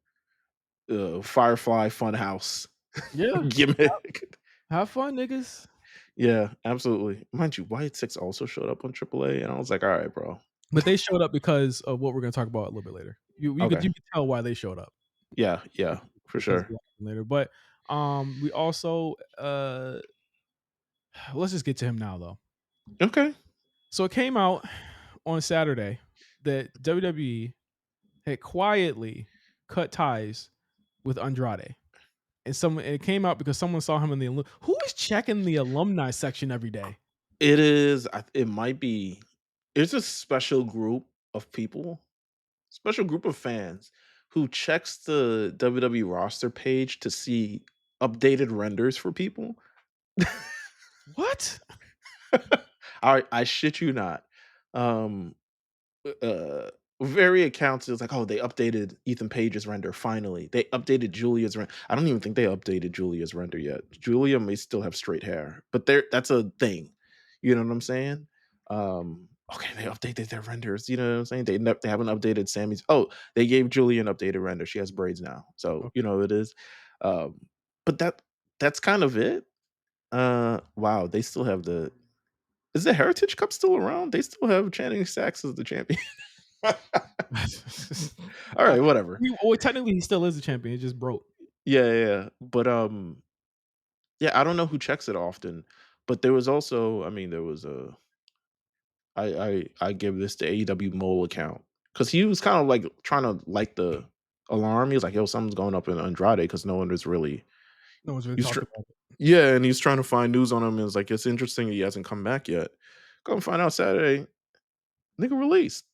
Firefly Funhouse Yeah, gimmick. have fun, niggas. Yeah, absolutely. Mind you, Wyatt Six also showed up on AAA, and I was like, "Alright, bro." But they showed up because of what we're gonna talk about a little bit later. Okay. You could tell why they showed up Yeah, yeah, for because of sure. what happened later. But we also let's just get to him now though. Okay. So it came out on Saturday that WWE had quietly cut ties with Andrade. and it came out because someone saw him in the who is checking the alumni section every day? It is. It might be. It's a special group of people, special group of fans who checks the WWE roster page to see updated renders for people. What? I shit you not. Um, uh, very accounts is like, oh, they updated Ethan Page's render finally. They updated Julia's render. I don't even think they updated Julia's render yet. Julia may still have straight hair, but that's a thing. You know what I'm saying? Okay, they updated their renders. You know what I'm saying? They haven't updated Sammy's. Oh, they gave Julia an updated render. She has braids now, so you Okay. know it is. Um, but that's kind of it. Wow, they still have the is the Heritage Cup still around? They still have Channing Sachs as the champion. All Uh, right, whatever. well, technically, he still is a champion. It just broke. Yeah, yeah, yeah. But yeah, I don't know who checks it often, but there was also, I mean, there was a I give this to AEW Mole account because he was kind of like trying to light the alarm. He was like, "Yo, something's going up in Andrade," because no one was really. No one's really He's talked about it. yeah, and he's trying to find news on him. And it's like it's interesting he hasn't come back yet. Come find out Saturday, nigga released.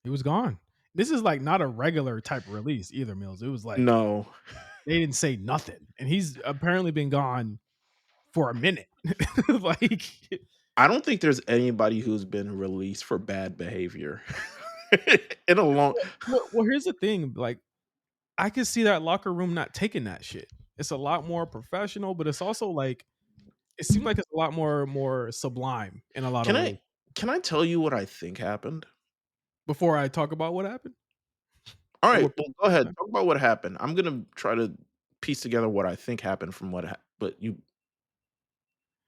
He was gone. This is like not a regular type release either, Mills. It was like No, they didn't say nothing, and he's apparently been gone for a minute. Like, I don't think there's anybody who's been released for bad behavior in a long. well, here's the thing. Like, I could see that locker room not taking that shit. It's a lot more professional, but it's also like it seemed like it's a lot more sublime in a lot of Can ways. I tell you what I think happened? Before I talk about what happened All or right, what well, people go ahead. think. Talk about what happened. I'm gonna try to piece together what I think happened from but you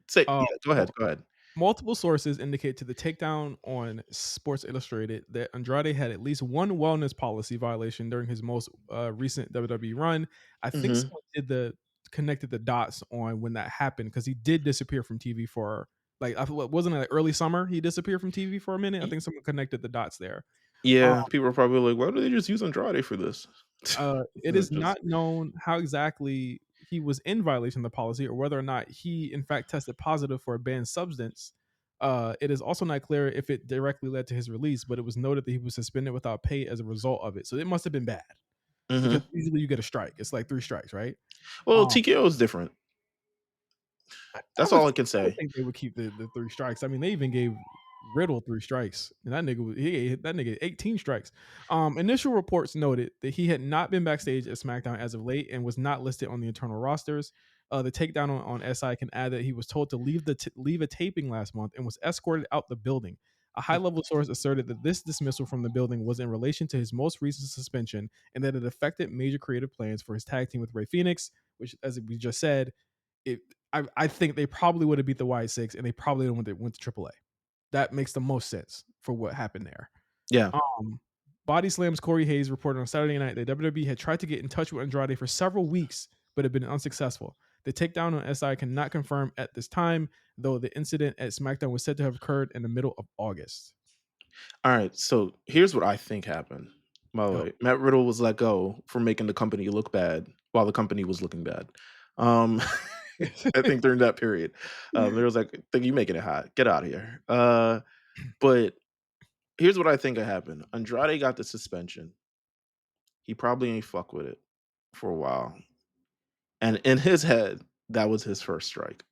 say Uh, yeah. Go ahead. well, Go ahead. multiple sources indicate to the takedown on Sports Illustrated that Andrade had at least one wellness policy violation during his most recent WWE run. I think Hmm. someone connected the dots on when that happened because he did disappear from TV for like I wasn't it like early summer he disappeared from TV for a minute. I think someone connected the dots there. Um, Yeah, people are probably like, "Why don't they just use Andrade for this?" it is Just not known how exactly he was in violation of the policy or whether or not he, in fact, tested positive for a banned substance. It is also not clear if it directly led to his release, but it was noted that he was suspended without pay as a result of it. So it must have been bad because hmm. usually you get a strike. It's like 3 strikes, right? Well, Um, TKO is different. That's all I can I would say. think they would keep the 3 strikes. I mean, they even gave Riddle 3 strikes, and that nigga 18 strikes. Initial reports noted that he had not been backstage at SmackDown as of late and was not listed on the internal rosters. The takedown on SI can add that he was told to leave a taping last month and was escorted out the building. A high level source asserted that this dismissal from the building was in relation to his most recent suspension and that it affected major creative plans for his tag team with Ray Phoenix, which, as we just said, it I think they probably would have beat the White Six and they probably went to AAA. That makes the most sense for what happened there. Yeah. Body Slam's Corey Hayes reported on Saturday night that WWE had tried to get in touch with Andrade for several weeks, but had been unsuccessful. The takedown on SI cannot confirm at this time, though the incident at SmackDown was said to have occurred in the middle of August. All right. So here's what I think happened. By the Go. way, Matt Riddle was let go for making the company look bad while the company was looking bad. Um, I think during that period, there was like, "Think you making it hot? Get out of here." But here's what I think happened. Andrade got the suspension. He probably ain't fuck with it for a while, and in his head, that was his first strike.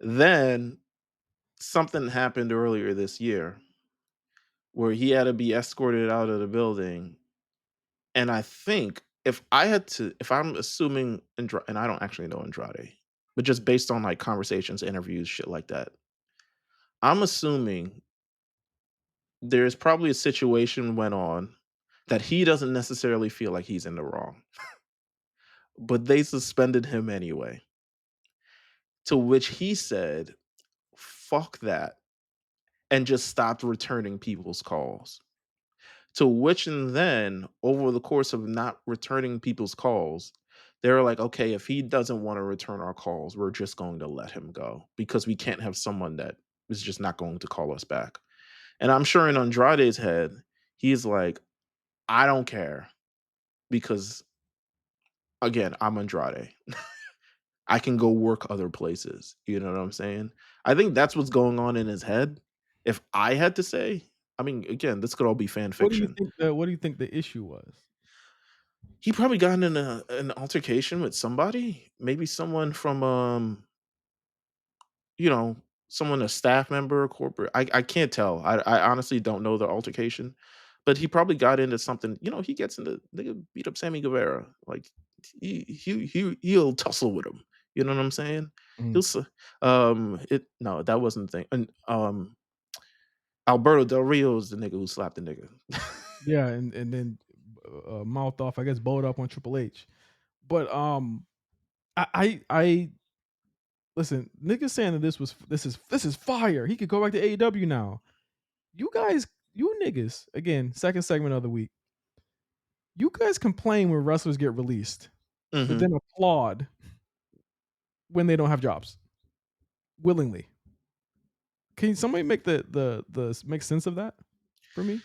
Then something happened earlier this year where he had to be escorted out of the building. And I think if I'm assuming and I don't actually know Andrade, but just based on like conversations, interviews, shit like that, I'm assuming there's probably a situation went on that he doesn't necessarily feel like he's in the wrong, but they suspended him anyway. To which he said, fuck that, and just stopped returning people's calls. To which and then, over the course of not returning people's calls, they were like, okay, if he doesn't want to return our calls, we're just going to let him go because we can't have someone that is just not going to call us back. And I'm sure in Andrade's head, he's like, I don't care because again, I'm Andrade. I can go work other places. You know what I'm saying? I think that's what's going on in his head. If I had to say, I mean, again, this could all be fan fiction. What do you think the issue was? He probably got in an altercation with somebody, maybe someone from you know, someone a staff member, corporate. I can't tell. I honestly don't know the altercation, but he probably got into something. You know, he gets into nigga beat up Sammy Guevara. Like he'll tussle with him. You know what I'm saying? Mhm. He'll it no, that wasn't the thing. And Alberto Del Rio is the nigga who slapped the nigga. Yeah, and then, mouthed off, I guess, bowled up on Triple H. But, I listen, niggas saying that this is fire. He could go back to AEW now. You guys, you niggas, again, second segment of the week. You guys complain when wrestlers get released, but Hmm. then applaud when they don't have jobs willingly. Can somebody make the make sense of that for me?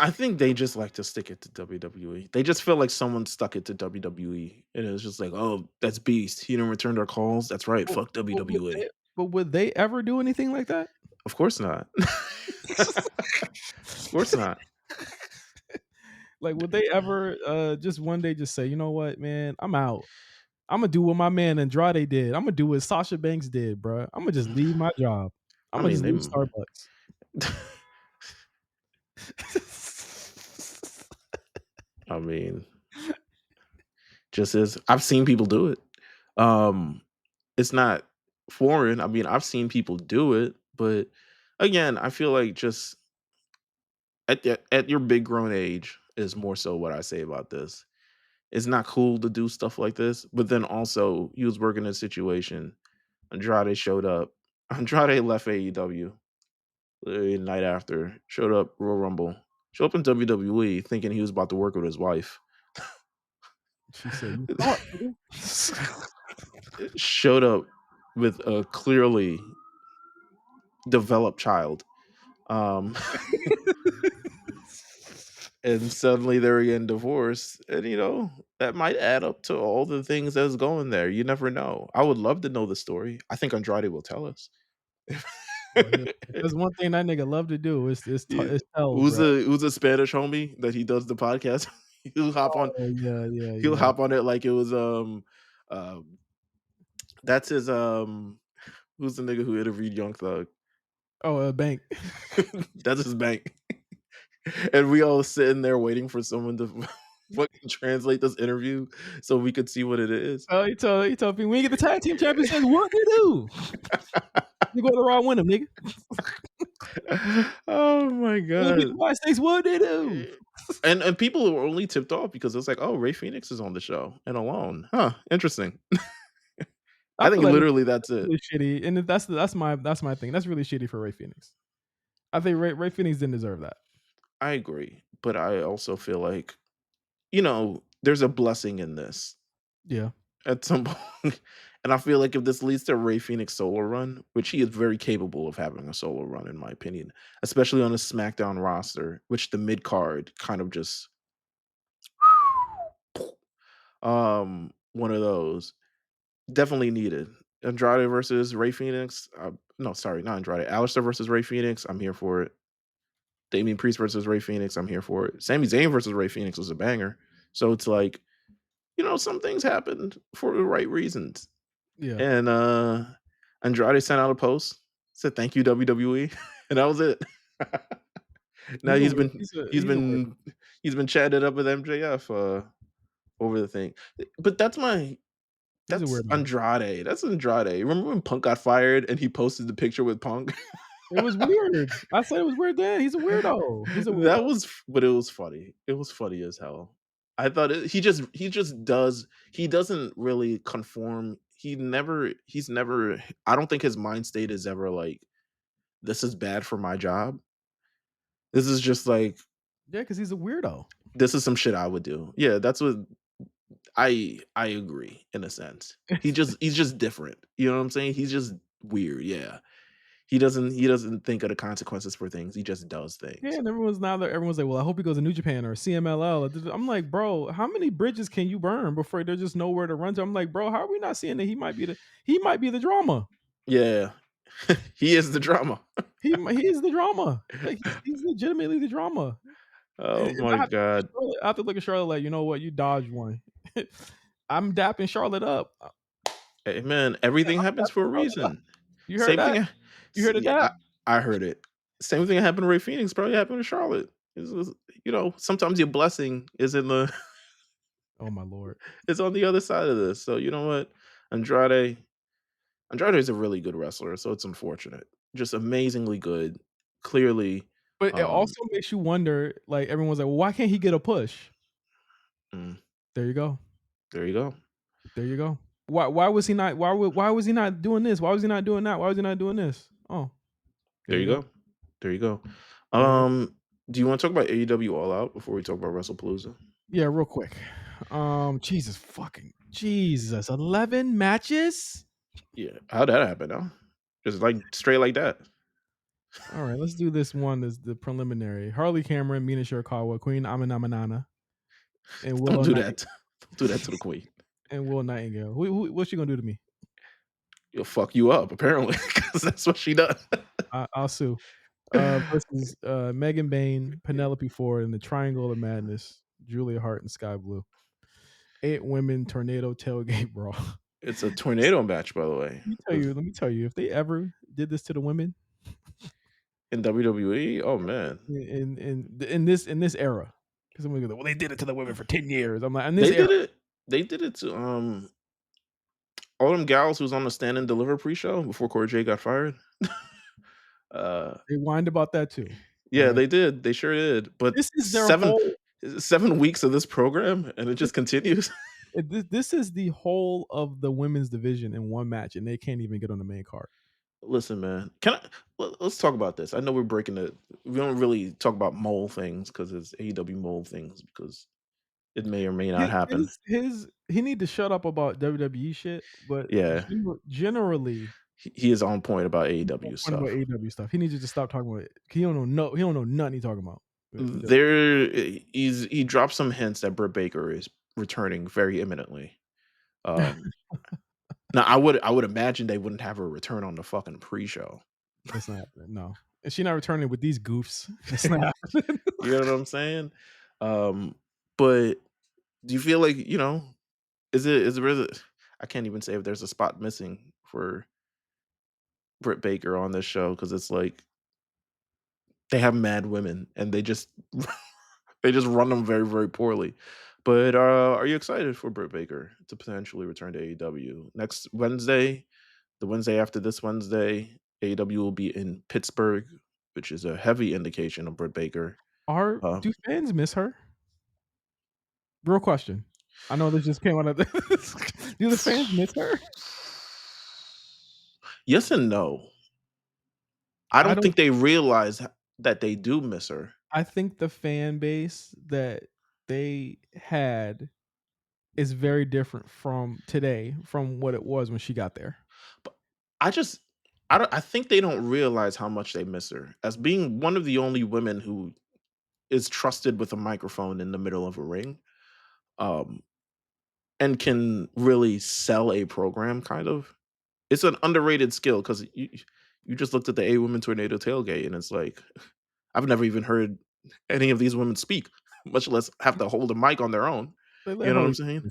I think they just like to stick it to WWE. They just feel like someone stuck it to WWE, and it was just like, "Oh, that's Beast. He didn't return our calls. That's right. But Fuck but would WWE." they but would they ever do anything like that? Of course not. Of course not. Like, would they ever, just one day just say, "You know what, man? I'm out. Imma do what my man Andrade did. Imma do what Sasha Banks did, bruh. Imma just leave my job. I Imma mean, just leave Starbucks." I mean, just as I've seen people do it. Um, it's not foreign. I mean, I've seen people do it, but again, I feel like just at your big grown age is more so what I say about this. It's not cool to do stuff like this, but then also he was working a situation. Andrade showed up. Andrade left AEW the night after. Showed up Royal Rumble. Showed up in WWE thinking he was about to work with his wife. She said, "You thought, nigga." Showed up with a clearly developed child. Um, and suddenly they're getting divorced. And that might add up to all the things that's going there. You never know. I would love to know the story. I think Andrade will tell us. Yeah. If there's one thing that nigga love to do, Yeah. is tell, bruh. Who's a Spanish homie that he does the podcast? he'll hop on Oh, yeah, yeah, he'll yeah. hop on it like it was that's his who's the nigga who interviewed Young Thug? Oh, Bank. That's his bank. And we all sitting there waiting for someone to fucking translate this interview so we could see what it is. Oh, he told me, "We ain't get the tag team championships, what they do? You go to Raw, win them, nigga. Oh my You beat the god. United States, what they do?" And people were only tipped off because it was like, oh, Ray Phoenix is on the show and alone. Huh, interesting. I I think feel like literally that's that's it. really shitty, and that's my thing. That's really shitty for Ray Phoenix. I think Ray Phoenix didn't deserve that. I agree. But I also feel like, there's a blessing in this Yeah. at some point. And I feel like if this leads to a Ray Phoenix solo run, which he is very capable of having a solo run, in my opinion, especially on a SmackDown roster, which the mid card kind of just one of those definitely needed. Andrade versus Ray Phoenix. No, sorry, not Andrade. Alistair versus Ray Phoenix. I'm here for it. Damian Priest versus Ray Phoenix. I'm here for it. Sami Zayn versus Ray Phoenix was a banger. So it's like, some things happened for the right reasons. Yeah. And Andrade sent out a post, said thank you WWE, and that was it. Now He's a weird he's he's a weird been he's been chatted up with MJF over the thing. But he's a that's weirdo. Andrade. That's Andrade. Remember when Punk got fired and he posted the picture with Punk? It was weird. I said it was weird then. He's a weirdo. He's a weirdo. But it was funny. It was funny as hell. I thought he just does he doesn't really conform. He's never I don't think his mind state is ever like this is bad for my job. This is just like Yeah, because he's a weirdo. this is some shit I would do. Yeah, that's what I agree in a sense. He's just different. You know what I'm saying? He's just weird. Yeah. he doesn't think of the consequences for things. He just does Yeah, things. and everyone's like, "Well, I hope he goes to New Japan or CMLL." I'm like, "Bro, how many bridges can you burn before there's just nowhere to run to?" I'm like, "Bro, how are we not seeing that he might be the drama. Yeah. He is the drama. He is the drama. Like he's legitimately the drama." Oh If my I have to look at god. Charlotte, I have to look at Charlotte like, you know what, you dodged one. I'm dapping Charlotte up. Hey, man, Yeah, everything I'm happens for dapping a Charlotte up. reason. You heard Same thing that? ha You s heard a yeah, dap? I heard it. Same thing happened to Ray Phoenix, probably happened to Charlotte. Sometimes your blessing is in the Oh my lord. is on the other side of this. So, you know what? Andrade Andrade is a really good wrestler, so it's unfortunate. Just amazingly good. Clearly, But it um also makes you wonder, like, everyone's like, "Well, why can't he get a push?" mm, There you go. there you go. There you go. Why was he not doing this? Why was he not doing that? Why was he not doing this? Oh, there There you you go. go. There you go. There you Um, do you wanna talk about AEW All Out before we talk about Wrestlepalooza? Yeah, real quick. Jesus, 11 matches? Yeah. How'd that happen, huh? Just, like, straight like that. All right, let's do this one as the preliminary. Harley Cameron, Mina Shirakawa, Queen Amanamana, and Don't Willow do Night that. Don't do that to the queen. and Will Nightingale. What's she gonna do to me? She'll fuck you up apparently, because that's what she does. I'll sue. Versus Megan Bain, Penelope Ford, and the Triangle of Madness, Julia Hart and Sky Blue. 8 women tornado tailgate brawl. It's a tornado match, by the way, with Let me tell you, if they ever did this to the women in WWE. Oh, man. in this era, because I'm gonna go, well, they did it to the women for 10 years. I'm like, in this They era, did it they did it to, all them gals who was on the Stand and Deliver pre-show before Corey J got fired. Uh, they whined about that too. All yeah, right. they did, they sure did, but This is their 7 whole 7 weeks of this program, and it this just continues. this is the whole of the women's division in one match, and they can't even get on the main card. Listen, man, let's talk about this. I know we don't really talk about mole things because it's AEW mole things because it may or may not happen. His he need to shut up about WWE shit, but Yeah, generally, he is on point about he's on AEW point about stuff. AEW stuff. He needs to just stop talking about it. He don't know nothing he talking about. He dropped some hints that Britt Baker is returning very imminently. Um, Now I would imagine they wouldn't have her return on the fucking pre-show. That's not happening, no. And she not returning with these goofs. That's not happening. You know what I'm saying? But do you feel like, is it really I can't even say if there's a spot missing for Britt Baker on this show because it's like they have mad women and they just they just run them very, very poorly. But, are you excited for Britt Baker to potentially return to AEW? Next Wednesday, the Wednesday after this Wednesday, AEW will be in Pittsburgh, which is a heavy indication of Britt Baker. Uh, Do fans miss her? Real question. I know this just came out of do the fans miss her? yes and no. I I don't don't think they realize that they do miss her. I think the fan base that they had is very different from today, from what it was when she got there. But I just I think they don't realize how much they miss her as being one of the only women who is trusted with a microphone in the middle of a ring, um, and can really sell a program kind of. It's an underrated skill 'cause you just looked at the A Women Tornado Tailgate, and it's like, I've never even heard any of these women speak, much less have to hold a mic on their own. They let You know what I'm Harley saying?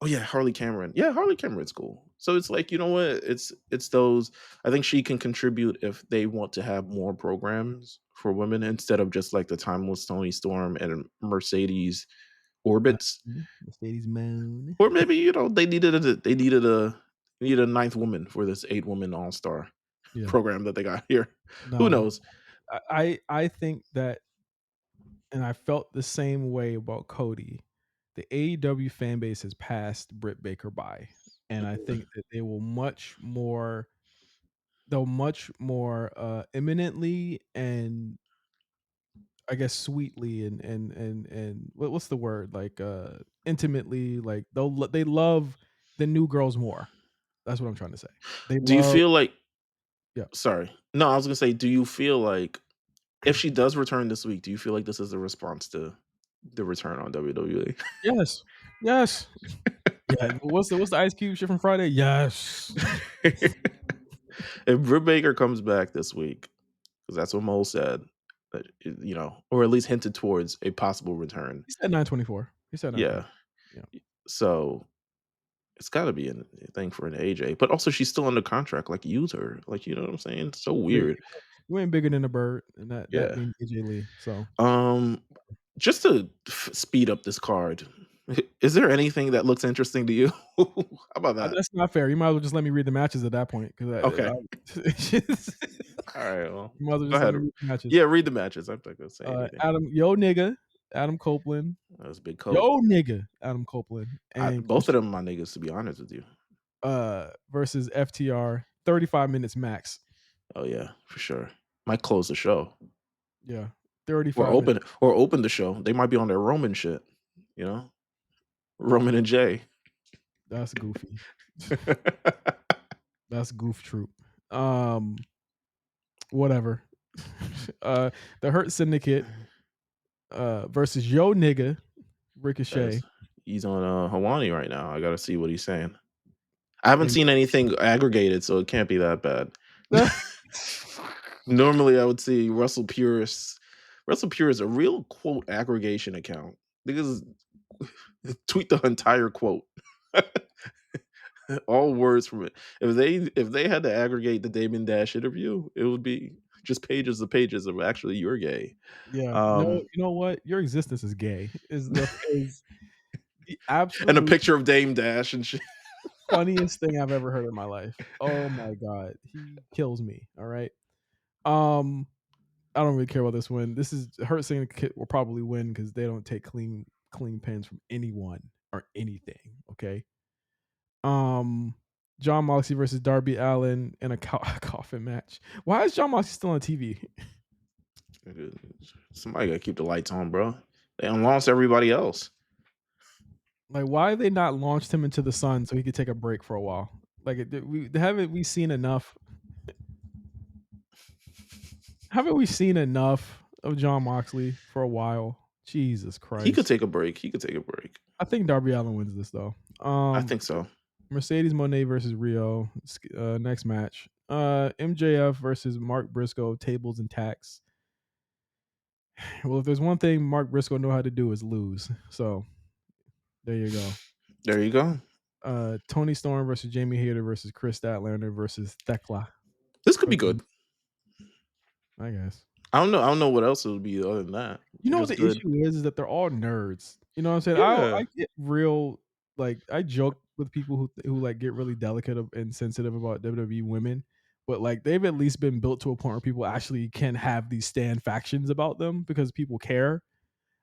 Oh, yeah, Harley Cameron. Yeah, Harley Cameron's cool. So it's like, you know what? It's those I think she can contribute if they want to have more programs for women instead of just like the timeless Tony Storm and Mercedes orbits. Mercedes Moon. Or maybe, they needed a ninth woman for this 8-woman all-star Yeah. program that they got here. Who No. knows? I think that, and I felt the same way about Cody. The AEW fan base has passed Britt Baker by, and I think that they'll much more imminently and I guess sweetly and what's the word, like intimately, like they love the new girls more. That's what I'm trying to say. They Do you love feel like Yeah. Sorry. No, I was gonna say, do you feel like if she does return this week, do you feel like this is a response to the return on WWE? Yes. Yes. Yeah. What's the Ice Cube shit from Friday? Yes. If Britt Baker comes back this week, because that's what Mole said, or at least hinted towards a possible return. He said 924. He said 920. Yeah. Yeah. So it's got to be a thing for an AJ, but also she's still under contract. Like, use her. Like, you know what I'm saying? It's so But weird. you ain't bigger than a bird, and that Yeah. being AJ Lee. So Um, just to speed up this card, is there anything that looks interesting to you? How about that? that's not fair. You might as well just let me read the matches at that point because Okay. All right. Well, you might as well go just let ahead. me read the matches. Yeah, read the matches. I'm not gonna say anything. Adam Copeland, That was a big coat. yo nigga, Adam Copeland, and Both of them, my niggas. To be honest with you. versus FTR, 35 minutes max. Oh yeah, for sure. Might close the show Yeah, or 35 minutes. open the show. They might be on their Roman shit. You know, Roman and Jay. That's goofy. That's goof troop. Whatever. The Hurt Syndicate versus Yo Nigga Ricochet. He's on Hawani right now. I gotta see what he's saying. I haven't And seen anything aggregated, so it can't be that bad. Normally, I would see Russell Purist. Russell Pure is a real quote aggregation account. Because tweet the entire quote, all words from it. If they had to aggregate the Damon Dash interview, it would be just pages of pages of actually you're gay. yeah, no, Um, you know what? Your existence is gay. Is the and a absolute picture of Dame Dash and shit. funniest thing I've ever heard in my life. Oh my god, he kills me. All right. Um, I don't really care about this win. This is Hurt Syndicate will probably win because they don't take clean pins from anyone or anything. Okay. Um, John Moxley versus Darby Allin in a coffin match. Why is John Moxley still on TV? Somebody gotta keep the lights on, bro. They lost everybody else. Like, why they not launched him into the sun so he could take a break for a while? Like, haven't we seen enough? Haven't we seen enough of John Moxley for a while? Jesus He could Christ! take a break. I think Darby Allin wins this though. I think so. Mercedes Moné versus Rio. Next match. MJF versus Mark Briscoe. Tables and tacks. Well, if there's one thing Mark Briscoe know how to do is lose. So there you go. There you go. Tony Storm versus Jamie Hayter versus Chris Statlander versus Thekla. This could be good. I guess. I don't know. I don't know what else it would be other than that. You know what Just the good. issue is that they're all nerds. You know what I'm saying? Yeah. I get real like I joke with people who like get really delicate and sensitive about WWE women, but like they've at least been built to a point where people actually can have these stand factions about them because people care.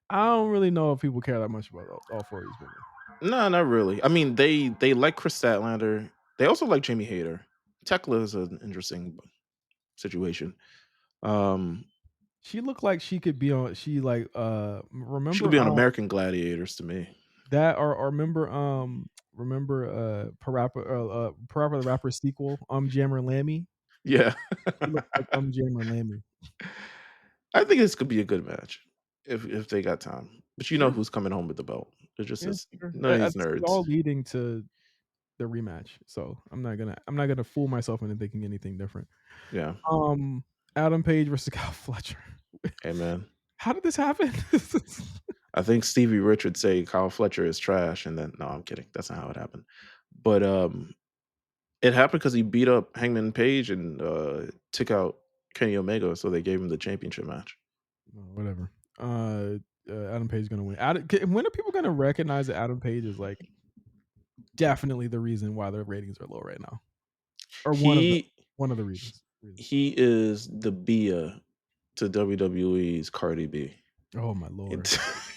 I don't really know if people care that much about all four of these women. No, not really. I mean, they like Chris Statlander. They also like Jamie Hayter. Tekla is an interesting situation. Um, She looked like she could be on. She like she could remember be on American Gladiators to me. that or remember Parappa the Rapper sequel Jammer Lammy. Yeah. She looked like Jammer Lammy. I think this could be a good match if they got time. But you know Sure. who's coming home with the belt. It just Yeah, is sure. none of these This is nerds. all leading to the rematch, so I'm not gonna fool myself into thinking anything different. Yeah. Um, Adam Page versus Kyle Fletcher. Hey man. How did this happen? I think Stevie Rich would say Kyle Fletcher is trash, and then no, I'm kidding. That's not how it happened. But it happened because he beat up Hangman Page and took out Kenny Omega, so they gave him the championship match. Whatever. Adam Page is gonna win. When are people gonna recognize that Adam Page is like definitely the reason why their ratings are low right now, or He one of the reasons. he is the Bia to WWE's Cardi B. Oh my lord!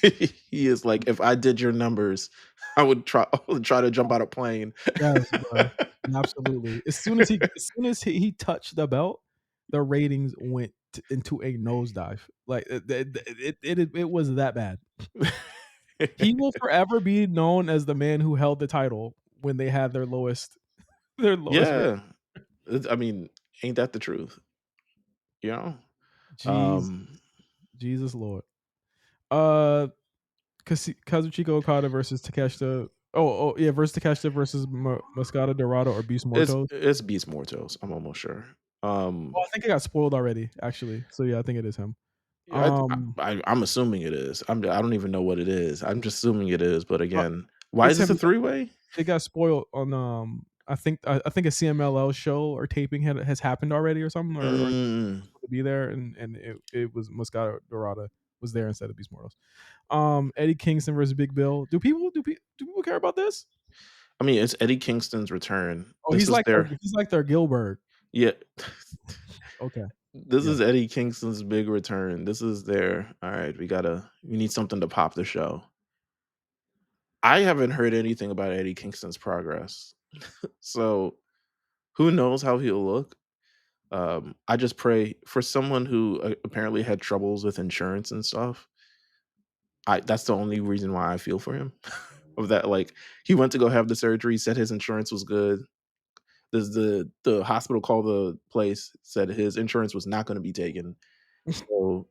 He is like, if I did your numbers, I would try to jump out a plane. Yes, bro. Absolutely. As soon as he touched the belt, the ratings went into a nosedive. Like it was that bad. He will forever be known as the man who held the title when they had their lowest. Yeah. I mean, Ain't that the truth? You know? Jeez, Um, Jesus Lord. Uh, Kazuchika Okada versus Takeshita. Yeah, versus Takeshita versus Mascara Dorado or Beast Mortos. it's Beast Mortos, I'm almost sure. Oh, Um, I think it got spoiled already, actually. So yeah, I think it is him. I Um, I'm assuming it is. I don't even know what it is. I'm just assuming it is, but uh, again, why is it's this him. a three-way? It got spoiled on I think a CMLL show or taping has happened already or something or Mm, to be there and it was Moscato Dorada was there instead of Beast Mortals. Eddie Kingston versus Big Bill. Do people care about this? I mean, it's Eddie Kingston's return. Oh, This is their he's like their Gilbert. yeah. Okay. This Yeah. is Eddie Kingston's big return. This is their all right, we need something to pop the show. I haven't heard anything about Eddie Kingston's progress. So who knows how he'll look? I just pray for someone who apparently had troubles with insurance and stuff. That's the only reason why I feel for him. Of that, like he went to go have the surgery, said his insurance was good. The hospital called the place, said his insurance was not going to be taken. So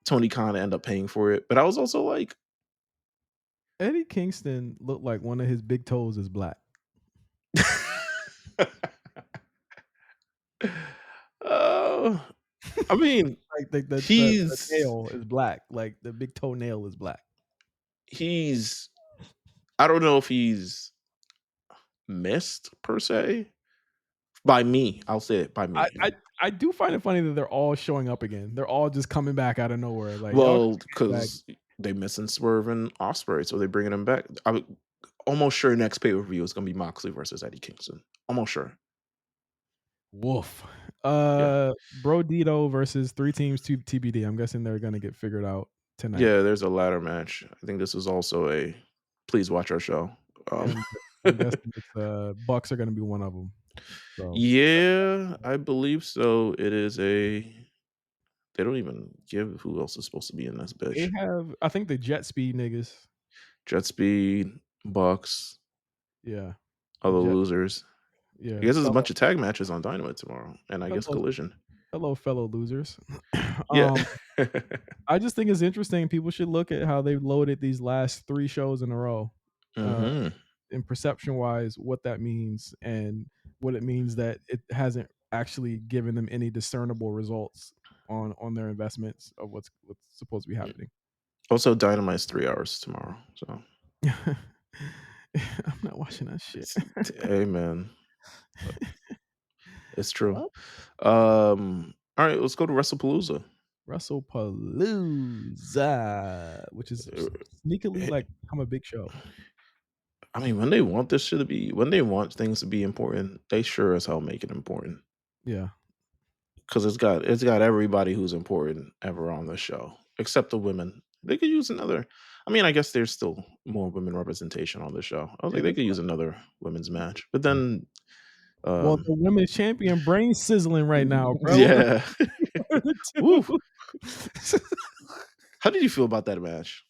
Tony Khan ended up paying for it. But I was also like, Eddie Kingston looked like one of his big toes is black. oh, I mean, Like the he's nail is black. Like the big toenail is black. he's I don't know if he's missed per se by me. I'll say it by I, me. I I do find it funny that they're all showing up again. They're all just coming back out of nowhere. Like y'all Well, came back. because they missing Swerve and Osprey, so they bringing him back. I'm almost sure next pay per view is gonna be Moxley versus Eddie Kingston. Almost sure. Woof. Yeah, Bro Dito versus three teams to TBD. I'm guessing they're gonna get figured out tonight. yeah. There's a ladder match. I think this is also a please watch our show. Um, And I'm guessing it's Bucks are gonna be one of them. So yeah, I believe so. It is a. They don't even give who else is supposed to be in this they bitch. have I think the jet speed niggas. Jet Speed, Bucks, Yeah. other Jet losers. I yeah. guess there's a bunch of tag matches on Dynamite tomorrow, and I guess Fellow Collision. hello fellow losers. Yeah. um I just think it's interesting. People should look at how they've loaded these last 3 shows in a row, uh, hmm and perception-wise, what that means and what it means that it hasn't actually given them any discernible results on their investments of what's supposed to be happening. Also, Dynamite's 3 hours tomorrow. So, I'm not watching that shit. hey man, it's true. Well, All right, let's go to Wrestlepalooza. Wrestlepalooza, which is Uh, sneakily eh, like become a big show. I mean, when they want this shit to be, when they want things to be important, they sure as hell make it important. Yeah. Because it's got everybody who's important ever on the show, except the women. They could use another. I mean, I guess there's still more women representation on the show. I was Yeah, like, they there's could use another women's match, but yeah. then, Well, um, the women's champion brain sizzling right now, bro. yeah. What are the Woo. 2? How did you feel about that match?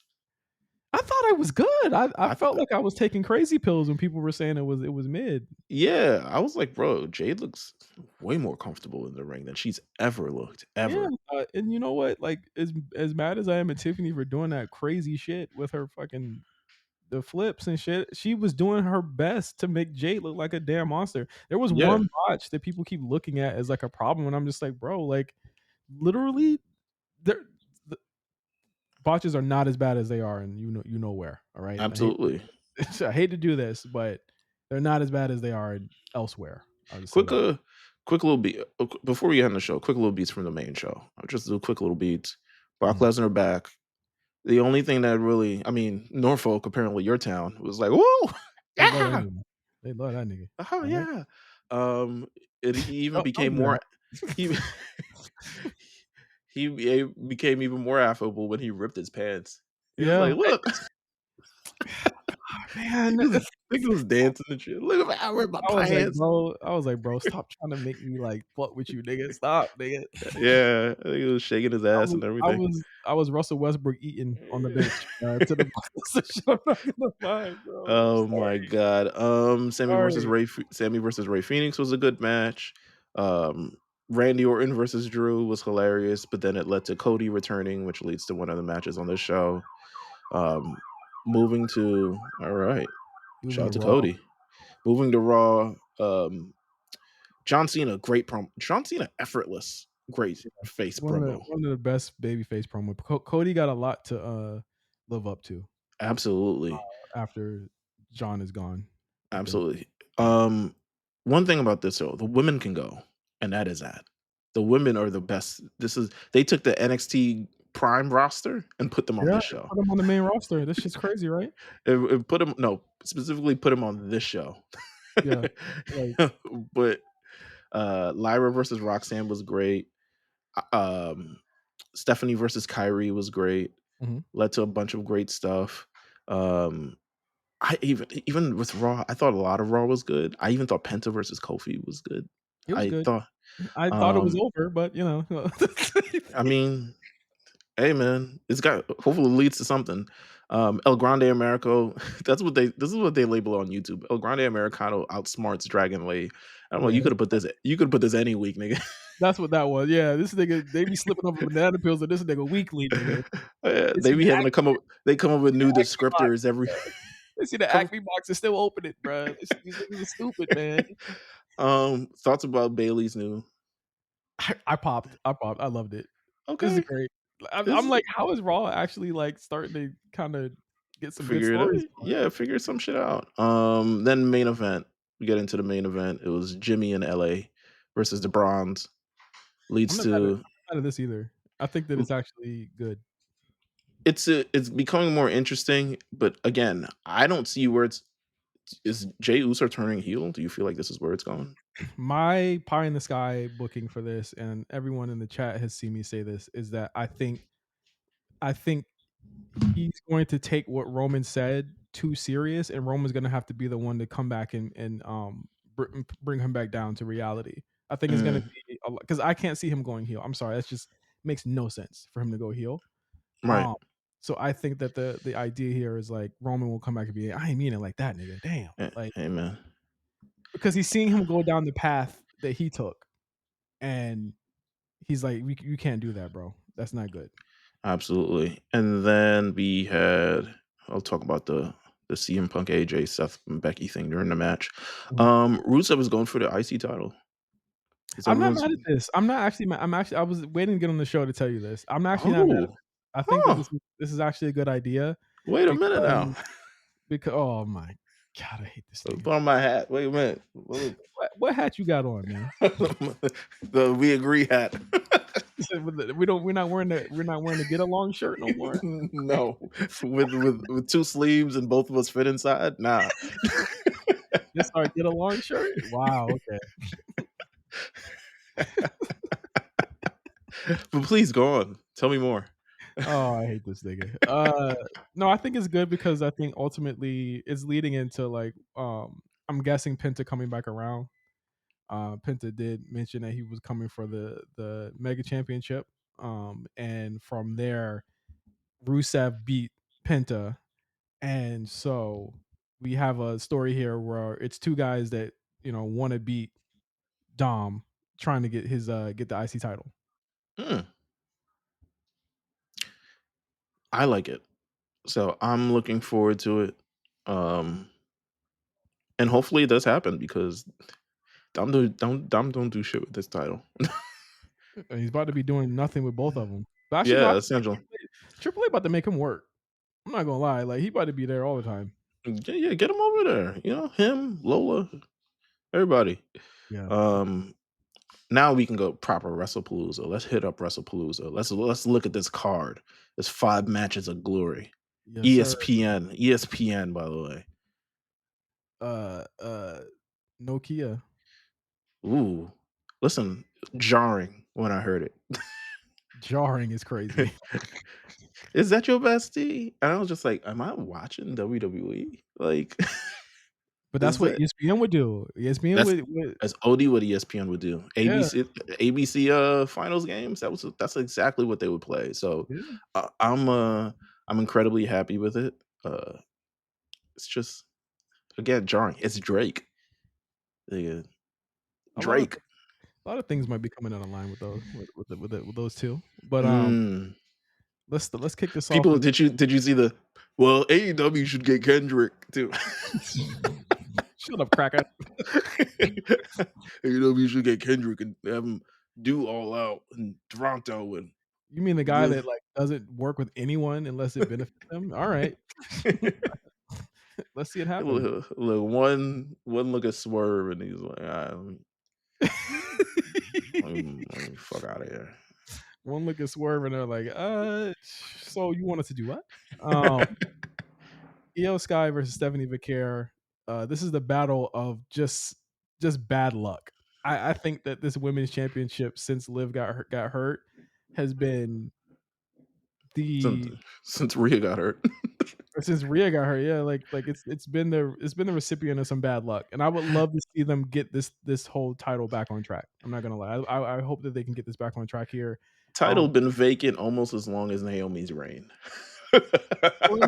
I thought I was good. I I felt like I was taking crazy pills when people were saying it was mid. Yeah, I was like, bro, Jade looks way more comfortable in the ring than she's ever looked, Yeah, ever. and you know what? Like as mad as I am at Tiffany for doing that crazy shit with her fucking the flips and shit, she was doing her best to make Jade look like a damn monster. There was Yeah, one botch that people keep looking at as like a problem, and I'm just like, bro, like literally, there the botches are not as bad as they are, and you know where. All right, absolutely. I hate to do this, but they're not as bad as they are elsewhere. I'll just say Quick, that. quick little beat before we end the show. Quick little beats from the main show. I'll just do quick little beats. Brock Mm. Lesnar back. The only thing that really, I mean, Norfolk, apparently your town, was like, "Whoa, They love that yeah, nigga. They love that nigga. oh All right. yeah." Um, he even Don't became do more. that. He became even more affable when he ripped his pants. He was Yeah. like, "Look." Man, Nigga was dancing and shit. Look at me, I ripped my pants. I was like, bro, stop trying to make me like fuck with you, nigga. Stop, nigga. Yeah, I think he was shaking his ass and everything. I was Russell Westbrook eating on the bench to the I'm not gonna lie, bro. I'm Oh my god. sorry. Sammy versus Ray Phoenix was a good match. Um, Randy Orton versus Drew was hilarious, but then it led to Cody returning, which leads to one of the matches on the show. Um, moving to all right, Moving shout to out to Raw. Cody. Moving to Raw. John Cena, great promo. John Cena, effortless, great face promo. One of the best babyface promo. Cody got a lot to live up to Absolutely, after John is gone. I think. absolutely. Um, One thing about this show, the women can go, and that is that. The women are the best. This is they took the NXT Prime roster and put them on Yeah, this and show. put him on the main roster. This shit's crazy, right? It put him no, specifically put him on this show. Yeah. Like, But Lyra versus Roxanne was great. Stephanie versus Kyrie was great. mhm. Led to a bunch of great stuff. Um, I even with Raw, I thought a lot of Raw was good. I even thought Penta versus Kofi was good. It was I good. thought, I thought it was um, over, but, you know. I mean, hey man, it's got hopefully leads to something. El Grande Americo, this is what they label on YouTube. El Grande Americano outsmarts Dragon Lee. I'm like, Yeah, you could have put this any week, nigga. that's what that was. Yeah, this nigga, they be slipping over banana peels, and this nigga weekly, nigga. Yeah, They they see be the having to they come up with new Acme box. descriptors every They see the come. Acme box and still open it, bruh. These niggas are stupid, man. Thoughts about Bailey's new. I popped. I popped. I loved it. This is Okay, great. I'm this like, how is Raw actually, like, starting to kinda get some good figure it out. stories going? Yeah, figure some shit out. Then main event. We get into the main event. It was Jimmy in LA versus the Bronze. I'm Leads not mad at to this either. I think that it's actually good. it's becoming more interesting, but again, I don't see where it's is Jay Uso turning heel? Do you feel like this is where it's going? My pie in the sky booking for this, and everyone in the chat has seen me say this, is that I think he's going to take what Roman said too serious, and Roman's gonna have to be the one to come back and bring him back down to reality. I think it's gonna Mm, be a because I can't see him going heel. I'm sorry, that's just makes no sense for him to go heel. right. Um, so I think that the idea here is like Roman will come back and be, I ain't mean it like that, nigga. Damn, like Hey man. because he's seeing him go down the path that he took, and he's like, you can't do that, bro. That's not good. Absolutely. And then we had I'll talk about the CM Punk AJ Seth and Becky thing during the match. Mhm. Rusev is going for the IC title. Is I'm not everyone's mad at this. I'm not actually mad. I was waiting to get on the show to tell you this. I'm actually not mad at Oh, this. I think that huh. this is actually a good idea Wait a minute now. because oh my god, I hate this Put nigga. on my hat. Wait a minute. Look. What hat you got on, man? The we agree hat. You said we're not wearing the get along shirt no more. No. With two sleeves and both of us fit inside? Nah. This our get along shirt? Wow, okay. But please go on. Tell me more. Oh, I hate this nigga. No, I think it's good because I think ultimately it's leading into like I'm guessing Penta coming back around. Penta did mention that he was coming for the mega championship. And from there, Rusev beat Penta, and so we have a story here where it's two guys that want to beat Dom, trying to get his get the IC title. Hmm, I like it. So I'm looking forward to it. Um, and hopefully it does happen because Dom don't do shit with this title. And he's about to be doing nothing with both of them. But actually, no, I Yeah, think essential. Triple A about to make him work. I'm not gonna lie, like he about to be there all the time. Yeah, yeah, get him over there. You know, him, Lola, everybody. Yeah, Um, Now we can go proper Wrestlepalooza. Let's hit up Wrestlepalooza. Let's look at this card. There's 5 matches of glory. yes, sir. ESPN, by the way. Uh, uh, Nokia. Ooh, listen, jarring when I heard it. Jarring is crazy. Is that your bestie? And I was just like, am I watching WWE? Like, But that's is what that ESPN would do. ESPN that's would that's OD what ESPN would do. yeah, ABC finals games. That's exactly what they would play. So yeah. uh, I'm uh I'm incredibly happy with it. Uh, it's just again jarring. It's Drake. Yeah, A lot of Drake. A lot of things might be coming out of line with those with those 2. But, Mm. let's kick this off People, with did you see the, well, AEW should get Kendrick too. shut up, cracker. AEW should get Kendrick and have him do All Out in Toronto and You mean the guy give that, like, doesn't work with anyone unless it benefits them? Alright. Let's see it happen. look, one look at Swerve and he's like, let me fuck out of here. One look at Swerve and they're like, so you want us to do what?" Um, Io Sky versus Stephanie Vicaire. This is the battle of just bad luck. I think that this women's championship since Liv got hurt has been since the since Rhea got hurt. since Rhea got hurt, yeah, like it's been the recipient of some bad luck, and I would love to see them get this whole title back on track. I'm not gonna lie, I hope that they can get this back on track here. Title been vacant almost as long as Naomi's reign. Well,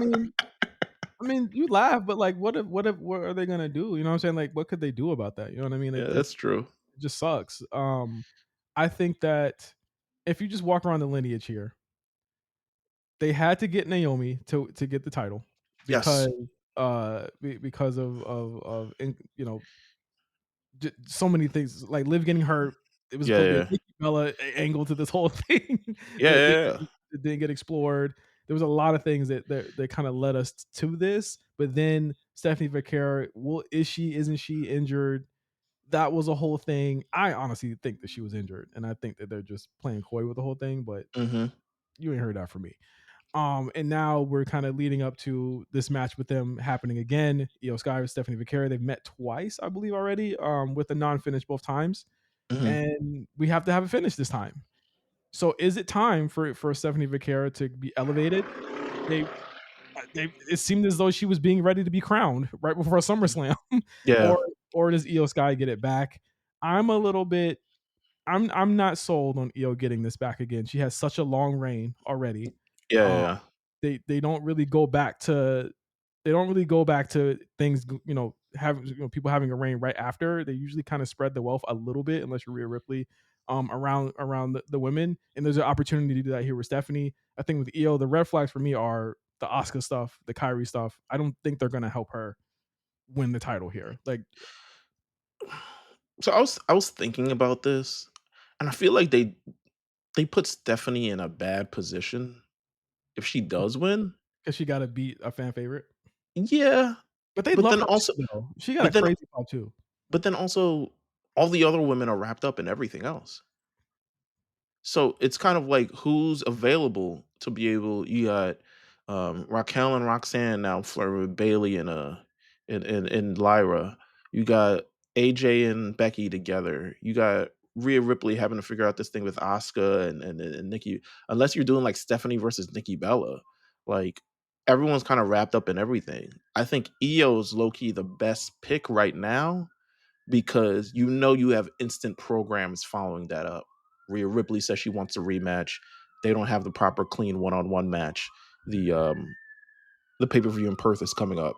I mean, you laugh, but like, what are they gonna do? You know what I'm saying? Like, what could they do about that? You know what I mean? Yeah, It that's true. just sucks. I think that if you just walk around the lineage here, they had to get Naomi to get the title Yes. because because so many things like Liv getting hurt. It was Yeah, supposed to be a yeah. Nikki Bella angle to this whole thing Yeah, that yeah, yeah. didn't get explored. There was a lot of things that kind of led us to this, but then Stephanie Vaquer, well, is she? Isn't she injured? That was a whole thing. I honestly think that she was injured, and I think that they're just playing coy with the whole thing. But Mhm. you ain't heard that from me. And now we're kind of leading up to this match with them happening again. Io Sky with Stephanie Vaquer. They've met twice, I believe, already, with a non-finish both times. Mhm. And we have to have a finish this time. So is it time for Stephanie Vaquer to be elevated? They it seemed as though she was being ready to be crowned right before SummerSlam. Yeah. or or does Io Sky get it back? I'm a little bit I'm not sold on Io getting this back again. She has such a long reign already. Yeah, yeah, Um, yeah. they don't really go back to things, having, people having a reign right after. They usually kind of spread the wealth a little bit, unless you're Rhea Ripley, around the women. And there's an opportunity to do that here with Stephanie. I think with Io, the red flags for me are the Asuka stuff, the Kyrie stuff. I don't think they're gonna help her win the title here. Like, So I was thinking about this, and I feel like they put Stephanie in a bad position if she does win. because she got to beat a fan favorite. Yeah, But they but love then her also too, though. She got a but then crazy pop too. but then also all the other women are wrapped up in everything else. So it's kind of like who's available to be able. You got Raquel and Roxanne now flirting with Bailey and Lyra. You got AJ and Becky together. You got Rhea Ripley having to figure out this thing with Asuka and Nikki. Unless you're doing like Stephanie versus Nikki Bella, like everyone's kind of wrapped up in everything. I think Io's low key the best pick right now because you have instant programs following that up. Rhea Ripley says she wants a rematch. They don't have the proper clean one-on-one match. The pay-per-view in Perth is coming up.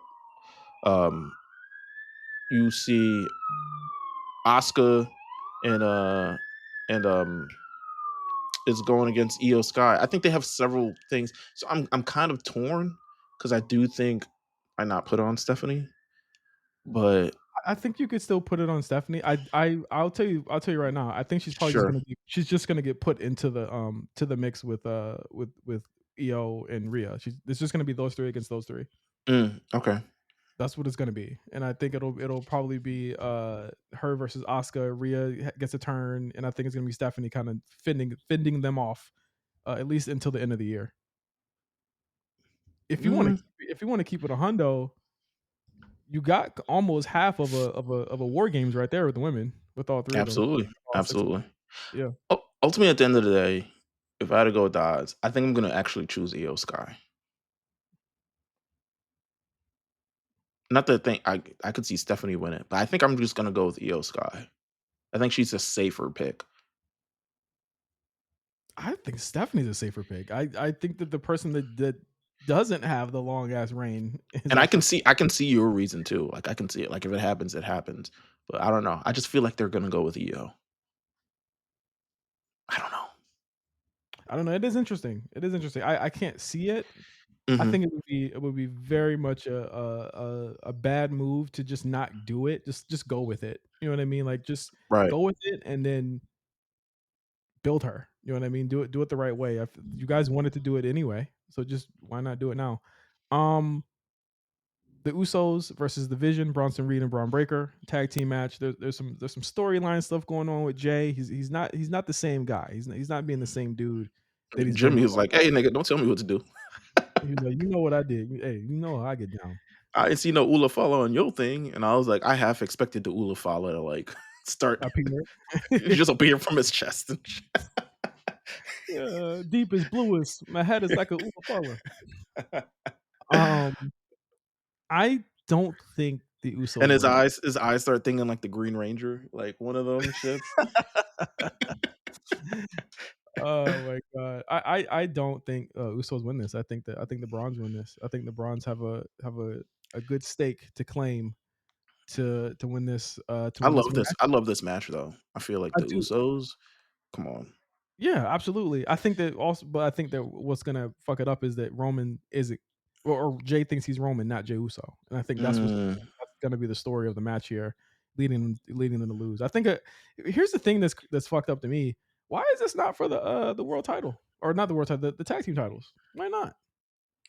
Um, you see Asuka and is going against Io Sky. I think they have several things. So I'm kind of torn because I do think I not put on Stephanie, but I think you could still put it on Stephanie. I'll tell you right now. I think sure. she's just gonna get put into the mix with Io and Rhea. It's just gonna be those three against those three. Okay. That's what it's gonna be, and I think it'll probably be her versus Asuka. Rhea gets a turn, and I think it's gonna be Stephanie kind of fending them off, at least until the end of the year. Mm, If you want to keep it a hundo, you got almost half of a war games right there with the women, with all three of them, absolutely. all six of them. Absolutely. Yeah, Ultimately, at the end of the day, if I had to go with odds, I think I'm gonna actually choose Io Sky. Not that I could see Stephanie win it, but I think I'm just gonna go with Io Sky. I think she's a safer pick, I think Stephanie's a safer pick. I think that the person that doesn't have the long ass reign is and I can actually. see I can see your reason too. Like I can see it. Like if it happens, it happens. But I don't know. I just feel like they're gonna go with Io. I don't know. It is interesting. It is interesting. I can't see it. I Mhm. think it would be very much a bad move to just not do it. Just go with it. You know what I mean? Like just Right. go with it and then build her. You know what I mean? Do it the right way. If you guys wanted to do it anyway, so just why not do it now? Um, the Usos versus the Vision, Bronson Reed and Braun Breaker tag team match. There's some storyline stuff going on with Jay. He's not the same guy. He's not being the same dude that he's been Jimmy for was a like, while. "Hey, nigga, don't tell me what to do. He's like, you know what I did. Hey, you know how I get down I ain't see no Ula follow on your thing." And I was like, I half expected the Ula follow to like start up here. just appear from his chest and shit. Deep as bluest. My head is like a Ufa. Um, I don't think the And Usos win this. his eyes start thinking like the Green Ranger, like one of them shits. Oh my god. I don't think Usos win this. I think the Bronze win this. I think the Bronze have a good stake to claim to win this match. I love this match though. I feel like I the do. Usos, come on. Yeah, absolutely. I think that also, but I think that what's gonna fuck it up is that Roman isn't, or Jay thinks he's Roman, not Jey Uso, and I think Mm, that's gonna be the story of the match here, leading them to lose. I think here's the thing that's fucked up to me. Why is this not for the world title or not the world title, the tag team titles? Why not?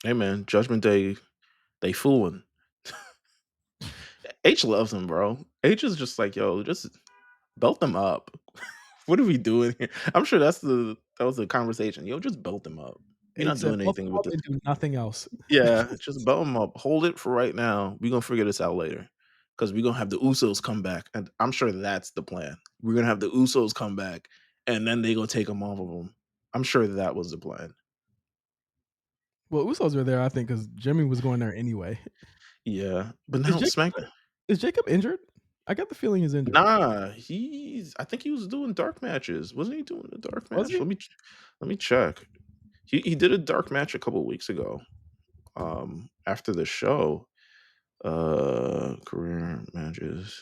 hey man, Judgment Day, they fooling. H loves him, bro. H is just like, yo, just belt them up. What are we doing here? I'm sure that was the conversation. Yo, just belt them up. You're H not said, doing "Bump anything them with up this. and do nothing else." Yeah, just belt them up. Hold it for right now. We're gonna figure this out later. Because we're gonna have the Usos come back. And I'm sure that's the plan. We're gonna have the Usos come back and then they gonna take them off of them. I'm sure that was the plan. Well, Usos are there, I think, because Jimmy was going there anyway. Yeah. But Is now Jacob SmackDown. is Jacob injured? I got the feeling he's injured. Nah, I think he was doing dark matches. Wasn't he doing a dark Was match? he? Let me check. He did a dark match a couple weeks ago. After the show. Career matches.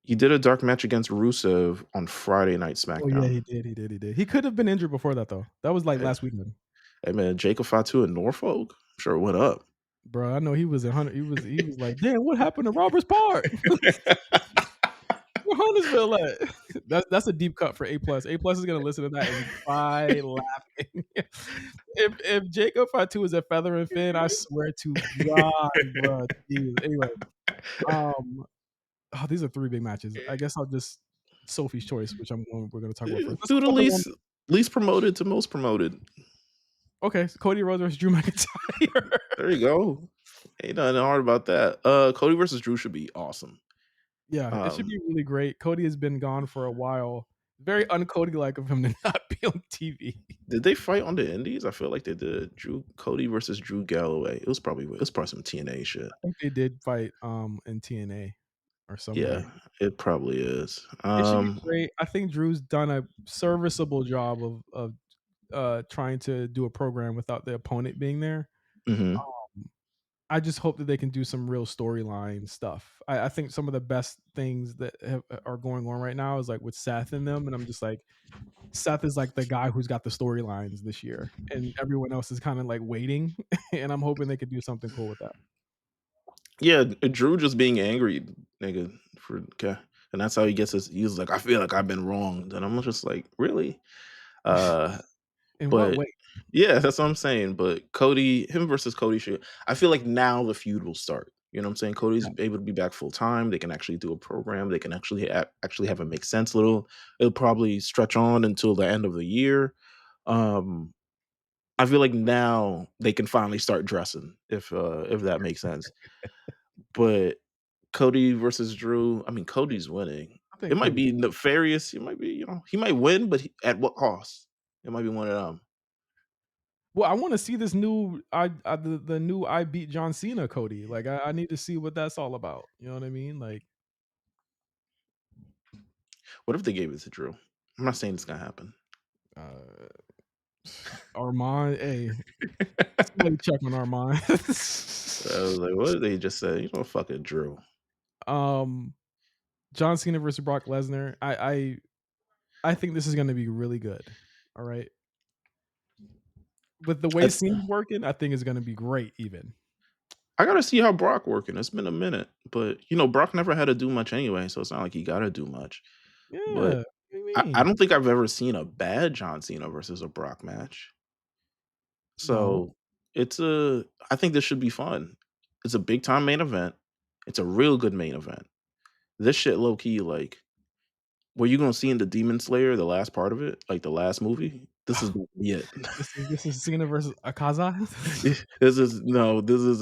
He did a dark match against Rusev on Friday Night Oh, yeah, SmackDown. he did. He could have been injured before that, though. That was, like, Hey, last weekend. hey man, Jacob Fatu in Norfolk? I'm sure it went up. Bro, I know he was in Hunter he was like, "Damn, what happened to Roberts Park? Where Huntersville at?" That's a deep cut for A+. A+ is gonna listen to that and cry laughing. If Jacob Fatu is a Feather and Fin, I swear to God, bro, Jesus. Anyway, um, these are 3 big matches. I guess I'll just Sophie's Choice, which we're gonna talk about first. Let's Do talk the about the one. least promoted to most promoted. Okay, so Cody Rhodes versus Drew McIntyre. There you go. Ain't nothing hard about that. Cody versus Drew should be awesome. Yeah, it should Um, be really great. Cody has been gone for a while. Very un-Cody like of him to not be on TV. did they fight on the Indies? I feel like they did. Drew Cody versus Drew Galloway. It was probably some TNA shit. I think they did fight in TNA or Yeah, somewhere. it probably is. It should be great. I think Drew's done a serviceable job of trying to do a program without the opponent being there. Mhm. I just hope that they can do some real storyline stuff. I think some of the best things that are going on right now is like with Seth and them, and I'm just like, Seth is like the guy who's got the storylines this year, and everyone else is kind of like waiting. And I'm hoping they could do something cool with that. Yeah, Drew just being angry, nigga, for okay, and that's how he gets his. He's like, I feel like I've been wronged, and I'm just like, really? Uh, In what but way? yeah, that's what I'm saying. But him versus Cody should. I feel like now the feud will start. You know what I'm saying? Cody's Yeah. able to be back full time. They can actually do a program. They can actually have it make sense. It'll probably stretch on until the end of the year. Um, I feel like now they can finally start dressing, if that makes sense. But Cody versus Drew, I mean, Cody's winning. I think It might Cody. be nefarious. It might be, he might win, but at what cost? It might be one of them. Well, I want to see this new the new I beat John Cena Cody. Like I need to see what that's all about. You know what I mean? Like What if they gave it to Drew? I'm not saying it's gonna happen. uh Armand, hey, somebody check on Armand. I was like, what if they just said, fuck it, Drew? um John Cena versus Brock Lesnar. I think this is gonna be really good. All right. With the way It's Cena's working, I think it's gonna be great even. I gotta see how Brock working. It's been a minute, but Brock never had to do much anyway, so it's not like he gotta do much. But Yeah. What do you I mean? don't think I've ever seen a bad John Cena versus a Brock match. No. So I think this should be fun. It's a big time main event. It's a real good main event. This shit low key like were you gonna see in the Demon Slayer, the last part of it, like the last movie? This is gonna be it. This is Cena versus Akaza? This is no, this is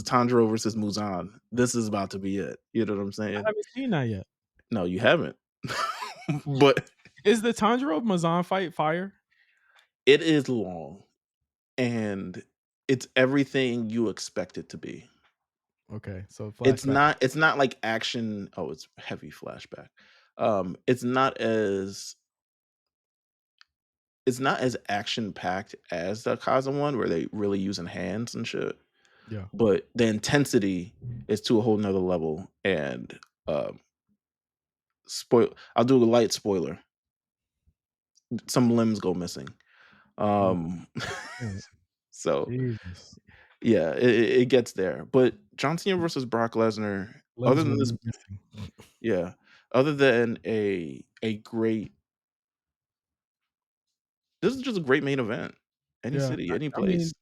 Tanjiro versus Muzan. This is about to be it. You know what I'm I saying? haven't seen that yet. No, you haven't. But Is the Tanjiro Mazan fight fire? it is long and it's everything you expect it to be. Okay, so It's flashback. not like action. Oh, it's heavy flashback. It's not as action packed as the Kaza one where they really using hands and shit. Yeah. But the intensity is to a whole nother level. And um, I'll do a light spoiler. Some limbs go missing. Oh, Um, man. so Jesus. yeah, it gets there. But John Cena versus Brock Lesnar. Other Limbs than will this, be missing. yeah, other than a great, this is just a great main event. Any Yeah. city, any I mean, place.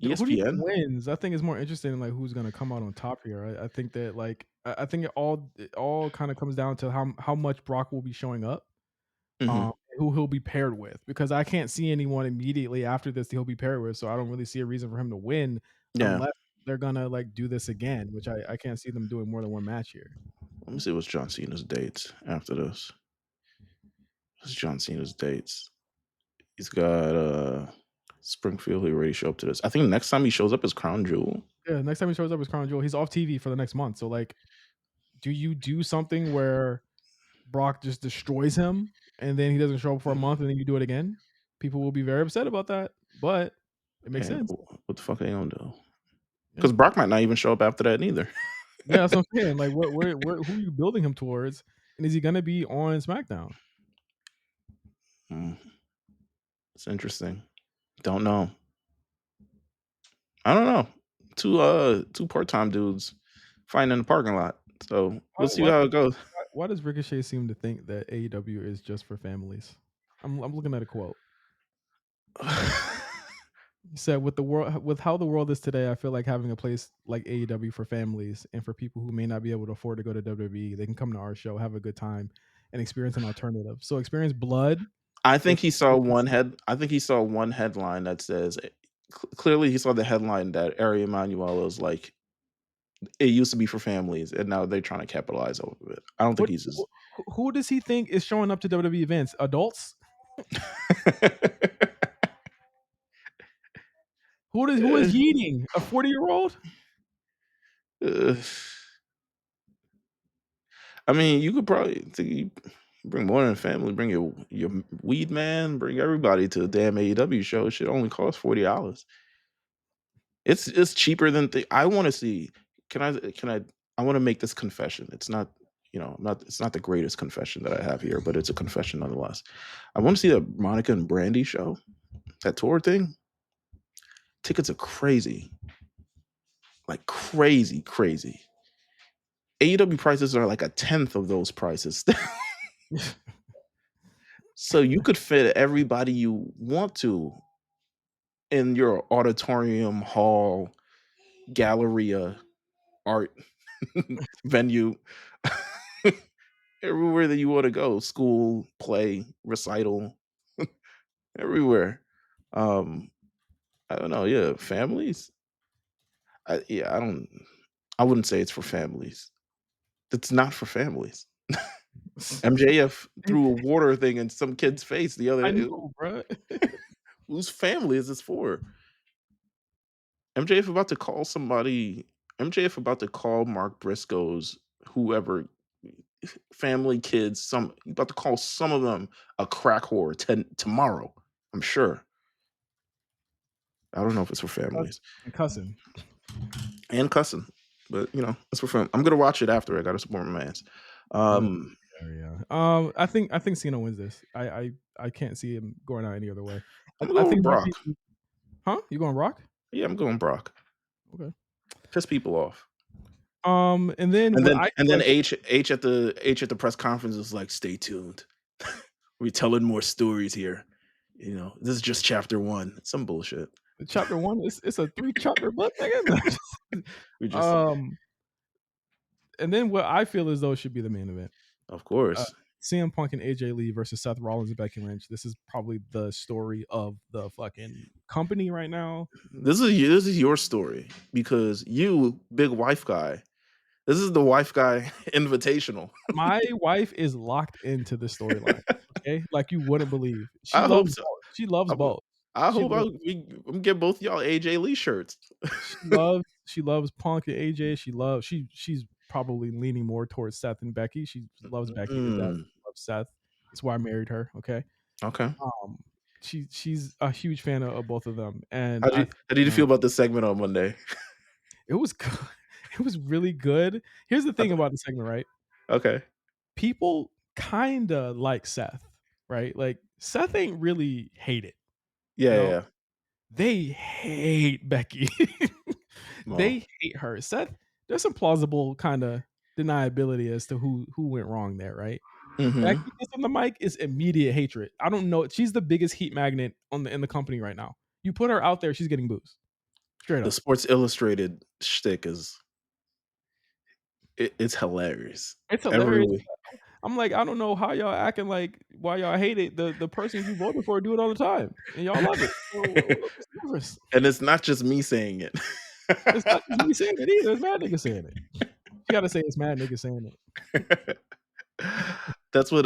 who do you think ESPN. wins? I think it's more interesting in, like, who's gonna come out on top here. I think that, like, I think it all kinda comes down to how much Brock will be showing up, Hmm. who he'll be paired with, because I can't see anyone immediately after this that he'll be paired with, so I don't really see a reason for him to win Yeah. unless they're gonna, like, do this again, which I can't see them doing more than one match here. Let me see what's John Cena's dates after this. What's John Cena's dates? He's got Springfield. He already showed up to this. I think next time he shows up is Crown Jewel. Yeah, next time he shows up is Crown Jewel. He's off TV for the next month, so, like, do you do something where Brock just destroys him, and then he doesn't show up for a month, and then you do it again? People will be very upset about that, but it makes And sense. what the fuck are they gonna do? Yeah. Because Brock might not even show up after that neither. Yeah, that's what I'm saying. Like, where who are you building him towards, and is he gonna be on SmackDown? Hmm, it's interesting. Don't know. I don't know. Two part-time dudes fighting in the parking lot. So Why we'll see why how it goes. why does Ricochet seem to think that AEW is just for families? I'm looking at a quote. He said, with how the world is today, I feel like having a place like AEW for families and for people who may not be able to afford to go to WWE, they can come to our show, have a good time, and experience an alternative. So experience blood. I think he saw Experience one head. I think he saw one headline that says clearly he saw the headline that Ari Emanuel is like it used to be for families and now they're trying to capitalize over it. I don't think what he's as who does he think is showing up to WWE events? Adults? Who is yeeting? A 40-year-old? Uh, I mean, you could probably bring more than family. Bring your weed man. Bring everybody to the damn AEW show. It should only cost $40. It's cheaper than I want to see. I want to make this confession. It's not not it's not the greatest confession that I have here, but it's a confession nonetheless. I want to see that Monica and Brandy show, that tour thing. Tickets are crazy, like crazy, crazy. AEW prices are like a tenth of those prices. So you could fit everybody you want to in your auditorium, hall, galleria, art venue, everywhere that you want to go, school, play, recital, everywhere. Um, I don't know. Yeah, families. Yeah, I wouldn't say it's for families. It's not for families. MJF threw a water thing in some kid's face the I other. know, bruh. Whose family is this for? MJF about to call somebody. MJF about to call Mark Briscoe's whoever family kids. Some he about to call some of them a crack whore tomorrow. I'm sure. I don't know if it's for families And cussing. and cussing, but it's for fun. I'm gonna watch it after. I gotta support my man's. Yeah. Um, Yeah. I think Cena wins this. I can't see him going out any other way. I'm I going with think Becky. Brock. Huh? You going Rock? Yeah, I'm going Brock. Okay. Piss people off. And then And what then I and feel then like H at the press conference is like, "Stay tuned. We're telling more stories here. You know, this is just chapter 1." Some bullshit. chapter one is it's a 3 chapter book, nigga. We just um, and then what I feel as though should be the main event. of Uh, course. CM Punk and AJ Lee versus Seth Rollins and Becky Lynch. This is probably the story of the fucking company right now. This is your story because you, big wife guy. This is the wife guy invitational. My wife is locked into the storyline. Okay, like you wouldn't believe. She I hope loves so. both. She loves I, would- both. I She hope loves. we can get both y'all AJ Lee shirts. She loves Punk and AJ. She's probably leaning more towards Seth and Becky. She loves Becky to death. Mm, She loves Seth. That's why I married her. Okay. okay. Um, she's a huge fan of both of them, and I think How did you feel about this segment on Monday? it was good. It was really good. Here's the I thing th- about the segment, right? okay. People kinda like Seth, right? Like Seth ain't really hated, Yeah, you yeah, know. yeah. They hate Becky. Well, They hate her. Seth, there's some plausible kinda deniability as to who went wrong there, right? hmm Becky gets on the mic is immediate hatred. I don't know. She's the biggest heat magnet on the in the company right now. You put her out there, she's getting boost. Straight the up. Sports Illustrated shtick it's hilarious. It's Every hilarious. week. I'm like, I don't know how y'all acting like why y'all hate it. The person you voted for do it all the time, and y'all love it. So what's the difference? And it's not just me saying it. It's not just me saying it either. It's mad niggas saying it. You got to say it's mad niggas saying it. That's what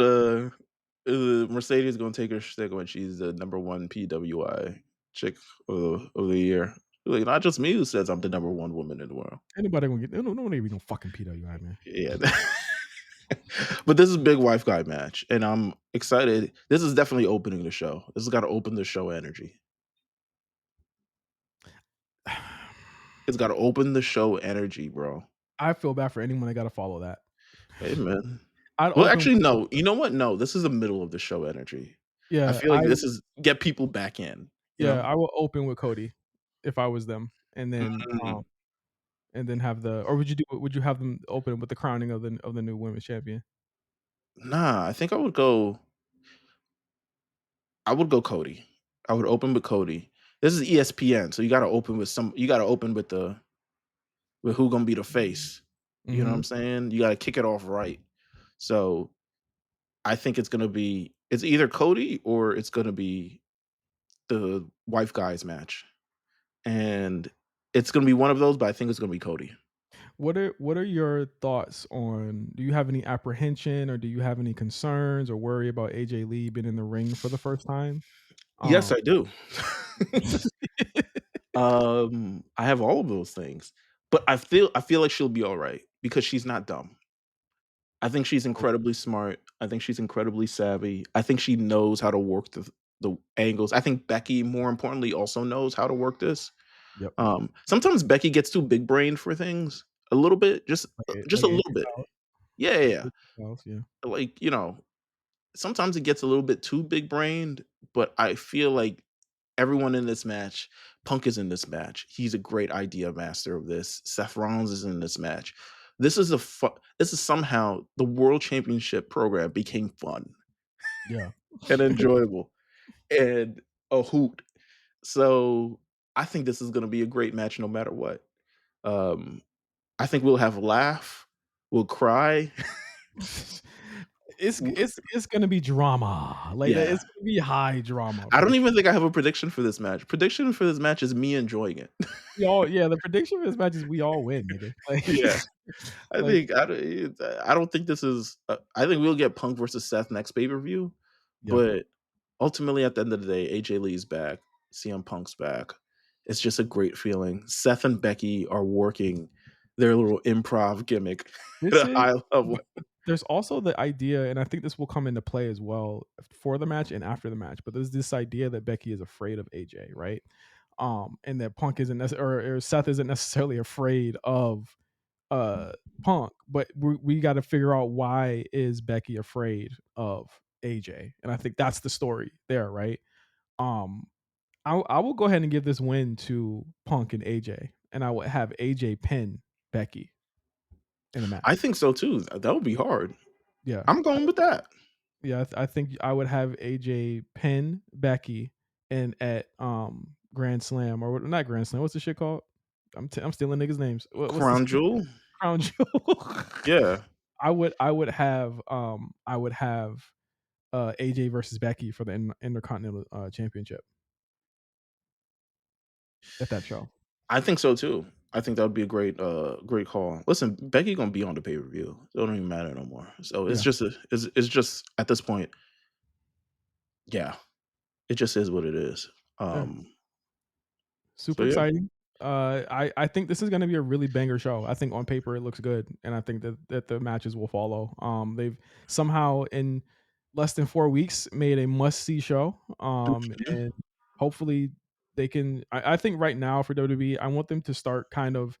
Mercedes is gonna take her shtick when she's the number one PWI chick of the year. Like, not just me who says I'm the number one woman in the world. Anybody gonna get no one even gonna fucking PWI, man. Yeah. But this is a big wife guy match, and I'm excited. This is definitely opening the show. This has got to open the show energy. It's got to open the show energy, bro. I feel bad for anyone that got to follow that. Hey, man. I'd Well, open, actually, no. You know what? No, this is the middle of the show energy. I yeah, feel like this is get people back in. You know. I will open with Cody if I was them, Mm. and then have the or would you have them open with the crowning of the new women's champion? Nah, I think I would go. I would go Cody. I would open with Cody. This is ESPN, so you got to open with some. You got to open with who gonna be the face. You know what Mm-hmm. I'm saying? You got to kick it off right. So I think it's either Cody or it's gonna be the wife guys match, and it's gonna be one of those. But I think it's gonna be Cody. What are your thoughts on? Do you have any apprehension or do you have any concerns or worry about AJ Lee being in the ring for the first time? Yes, Um, I do. I have all of those things, but I feel like she'll be all right because she's not dumb. I think she's incredibly smart. I think she's incredibly savvy. I think she knows how to work the angles. I think Becky, more importantly, also knows how to work this. yep, Sometimes Becky gets too big brained for things a little bit, just like a AJ little bit. Styles, Yeah, yeah, yeah. yeah. Like, sometimes it gets a little bit too big brained, but I feel like everyone in this match, Punk is in this match. He's a great idea master of this. Seth Rollins is in this match. This is somehow the World Championship program became fun Yeah. and enjoyable and a hoot. So I think this is going to be a great match no matter what. Um, I think we'll have a laugh, we'll cry. It's gonna be drama. Like Yeah. it's gonna be high drama I for don't sure. even think I have a prediction for this match. Prediction for this match is me enjoying it. We all yeah, the prediction for this match is we all win, nigga. Like Yeah. I like think I don't think this is. I think we'll get Punk versus Seth next pay per view, yeah. but ultimately, at the end of the day, AJ Lee's back, CM Punk's back. It's just a great feeling. Seth and Becky are working their little improv gimmick at This a is high level. but there's also the idea, and I think this will come into play as well for the match and after the match. But there's this idea that Becky is afraid of AJ, right? And that Punk isn't or Seth isn't necessarily afraid of uh Punk, but we got to figure out why is Becky afraid of AJ, and I think that's the story there, right? Um, I will go ahead and give this win to Punk and AJ, and I would have AJ pin Becky in a I match. think so too. That would be hard. Yeah, I'm going with that. yeah, I think I would have AJ pin Becky and at Grand Slam or not Grand Slam. What's the shit called? I'm stealing niggas' names. What's this Crown Jewel? Crown Jewel? Yeah. I would have AJ versus Becky for the Intercontinental Championship at that show. I think so too. I think that would be a great call. Listen, Becky gonna be on the pay-per-view. It don't even matter no more. So Yeah, it's just at this point, yeah, it just is what it is. yeah. Um, so Super yeah. exciting. I think this is going to be a really banger show. I think on paper it looks good, and I think that the matches will follow. They've somehow in less than 4 weeks made a must see show. Mhm. And hopefully they can. I think right now for WWE, I want them to start kind of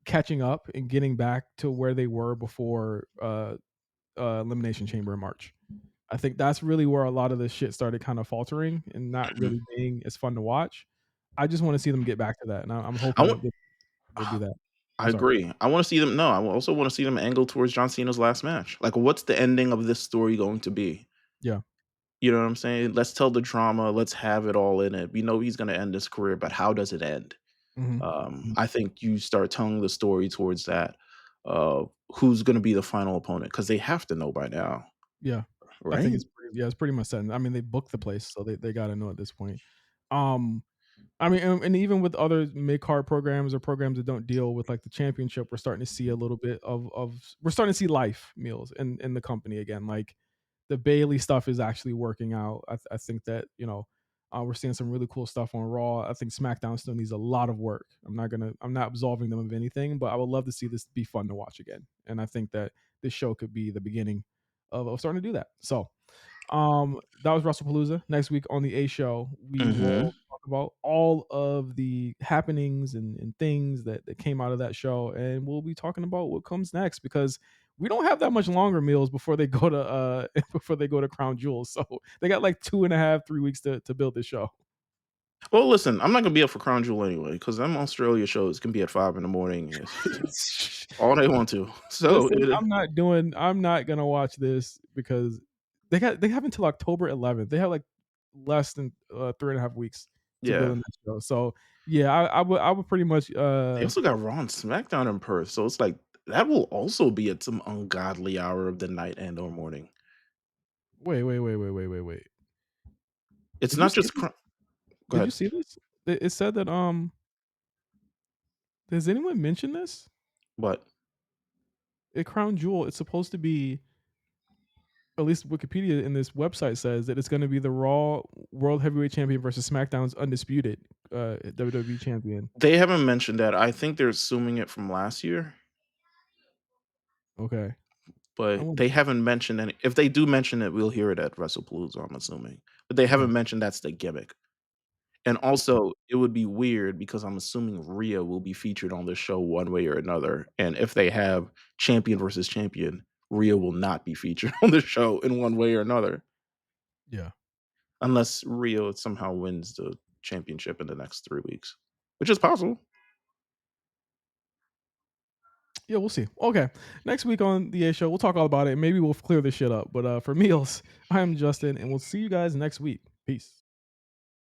catching up and getting back to where they were before Elimination Chamber in March. I think that's really where a lot of this shit started kind of faltering and not Mhm. really being as fun to watch. I just want to see them get back to that, and I'm I hoping want that they'll do that. I I'm sorry. agree. I wanna see them no, I also wanna see them angle towards John Cena's last match. Like, what's the ending of this story going to be? Yeah. You know what I'm saying? Let's tell the drama, let's have it all in it. We know he's gonna end his career, but how does it end? Mhm. Mhm. I think you start telling the story towards that, who's gonna be the final opponent because they have to know by now, Yeah. I think right? it's pretty much set. I mean, they booked the place, so they gotta know at this point. Um, I mean, and even with other mid card programs or programs that don't deal with like the championship, we're starting to see a little bit of we're starting to see life meals in the company again. Like the Bailey stuff is actually working out. I think that we're seeing some really cool stuff on Raw. I think SmackDown still needs a lot of work. I'm not absolving them of anything, but I would love to see this be fun to watch again. And I think that this show could be the beginning of starting to do that. So that was Wrestlepalooza. Next week on the A Show, we Mhm. will talk about all of the happenings and things that came out of that show, and we'll be talking about what comes next because we don't have that much longer meals before they go to before they go to Crown Jewel. So they got like 2.5, 3 weeks to build this show. Well, listen, I'm not gonna be up for Crown Jewel anyway because them Australia shows can be at 5 in the morning all they want to. So Listen, it I'm not gonna watch this because they have until October 11th. They have like less than 3.5 weeks to build yeah. in that show. So yeah, I would pretty much They also got Raw and SmackDown in Perth, so it's like that will also be at some ungodly hour of the night and or morning. wait. It's Did you not see just this? go Did you ahead. see this? It said that does anyone mention this? What? At Crown Jewel, it's supposed to be at least Wikipedia in this website says that it's going to be the Raw World Heavyweight Champion versus SmackDown's undisputed WWE Champion. They haven't mentioned that. I think they're assuming it from last year, Okay, I but want they haven't mentioned any if they do mention it, we'll hear it at WrestlePalooza, I'm assuming. But they okay. haven't mentioned that's the gimmick. And also, it would be weird because I'm assuming Rhea will be featured on this show one way or another. And if they have champion versus champion, Rhea will not be featured on the show in one way or another, Yeah. unless Rhea somehow wins the championship in the next 3 weeks, which is possible. Yeah, we'll see. Okay. Next week on the A Show, we'll talk all about it. Maybe we'll clear this shit up. But for Meals, I am Justin, and we'll see you guys next week. Peace.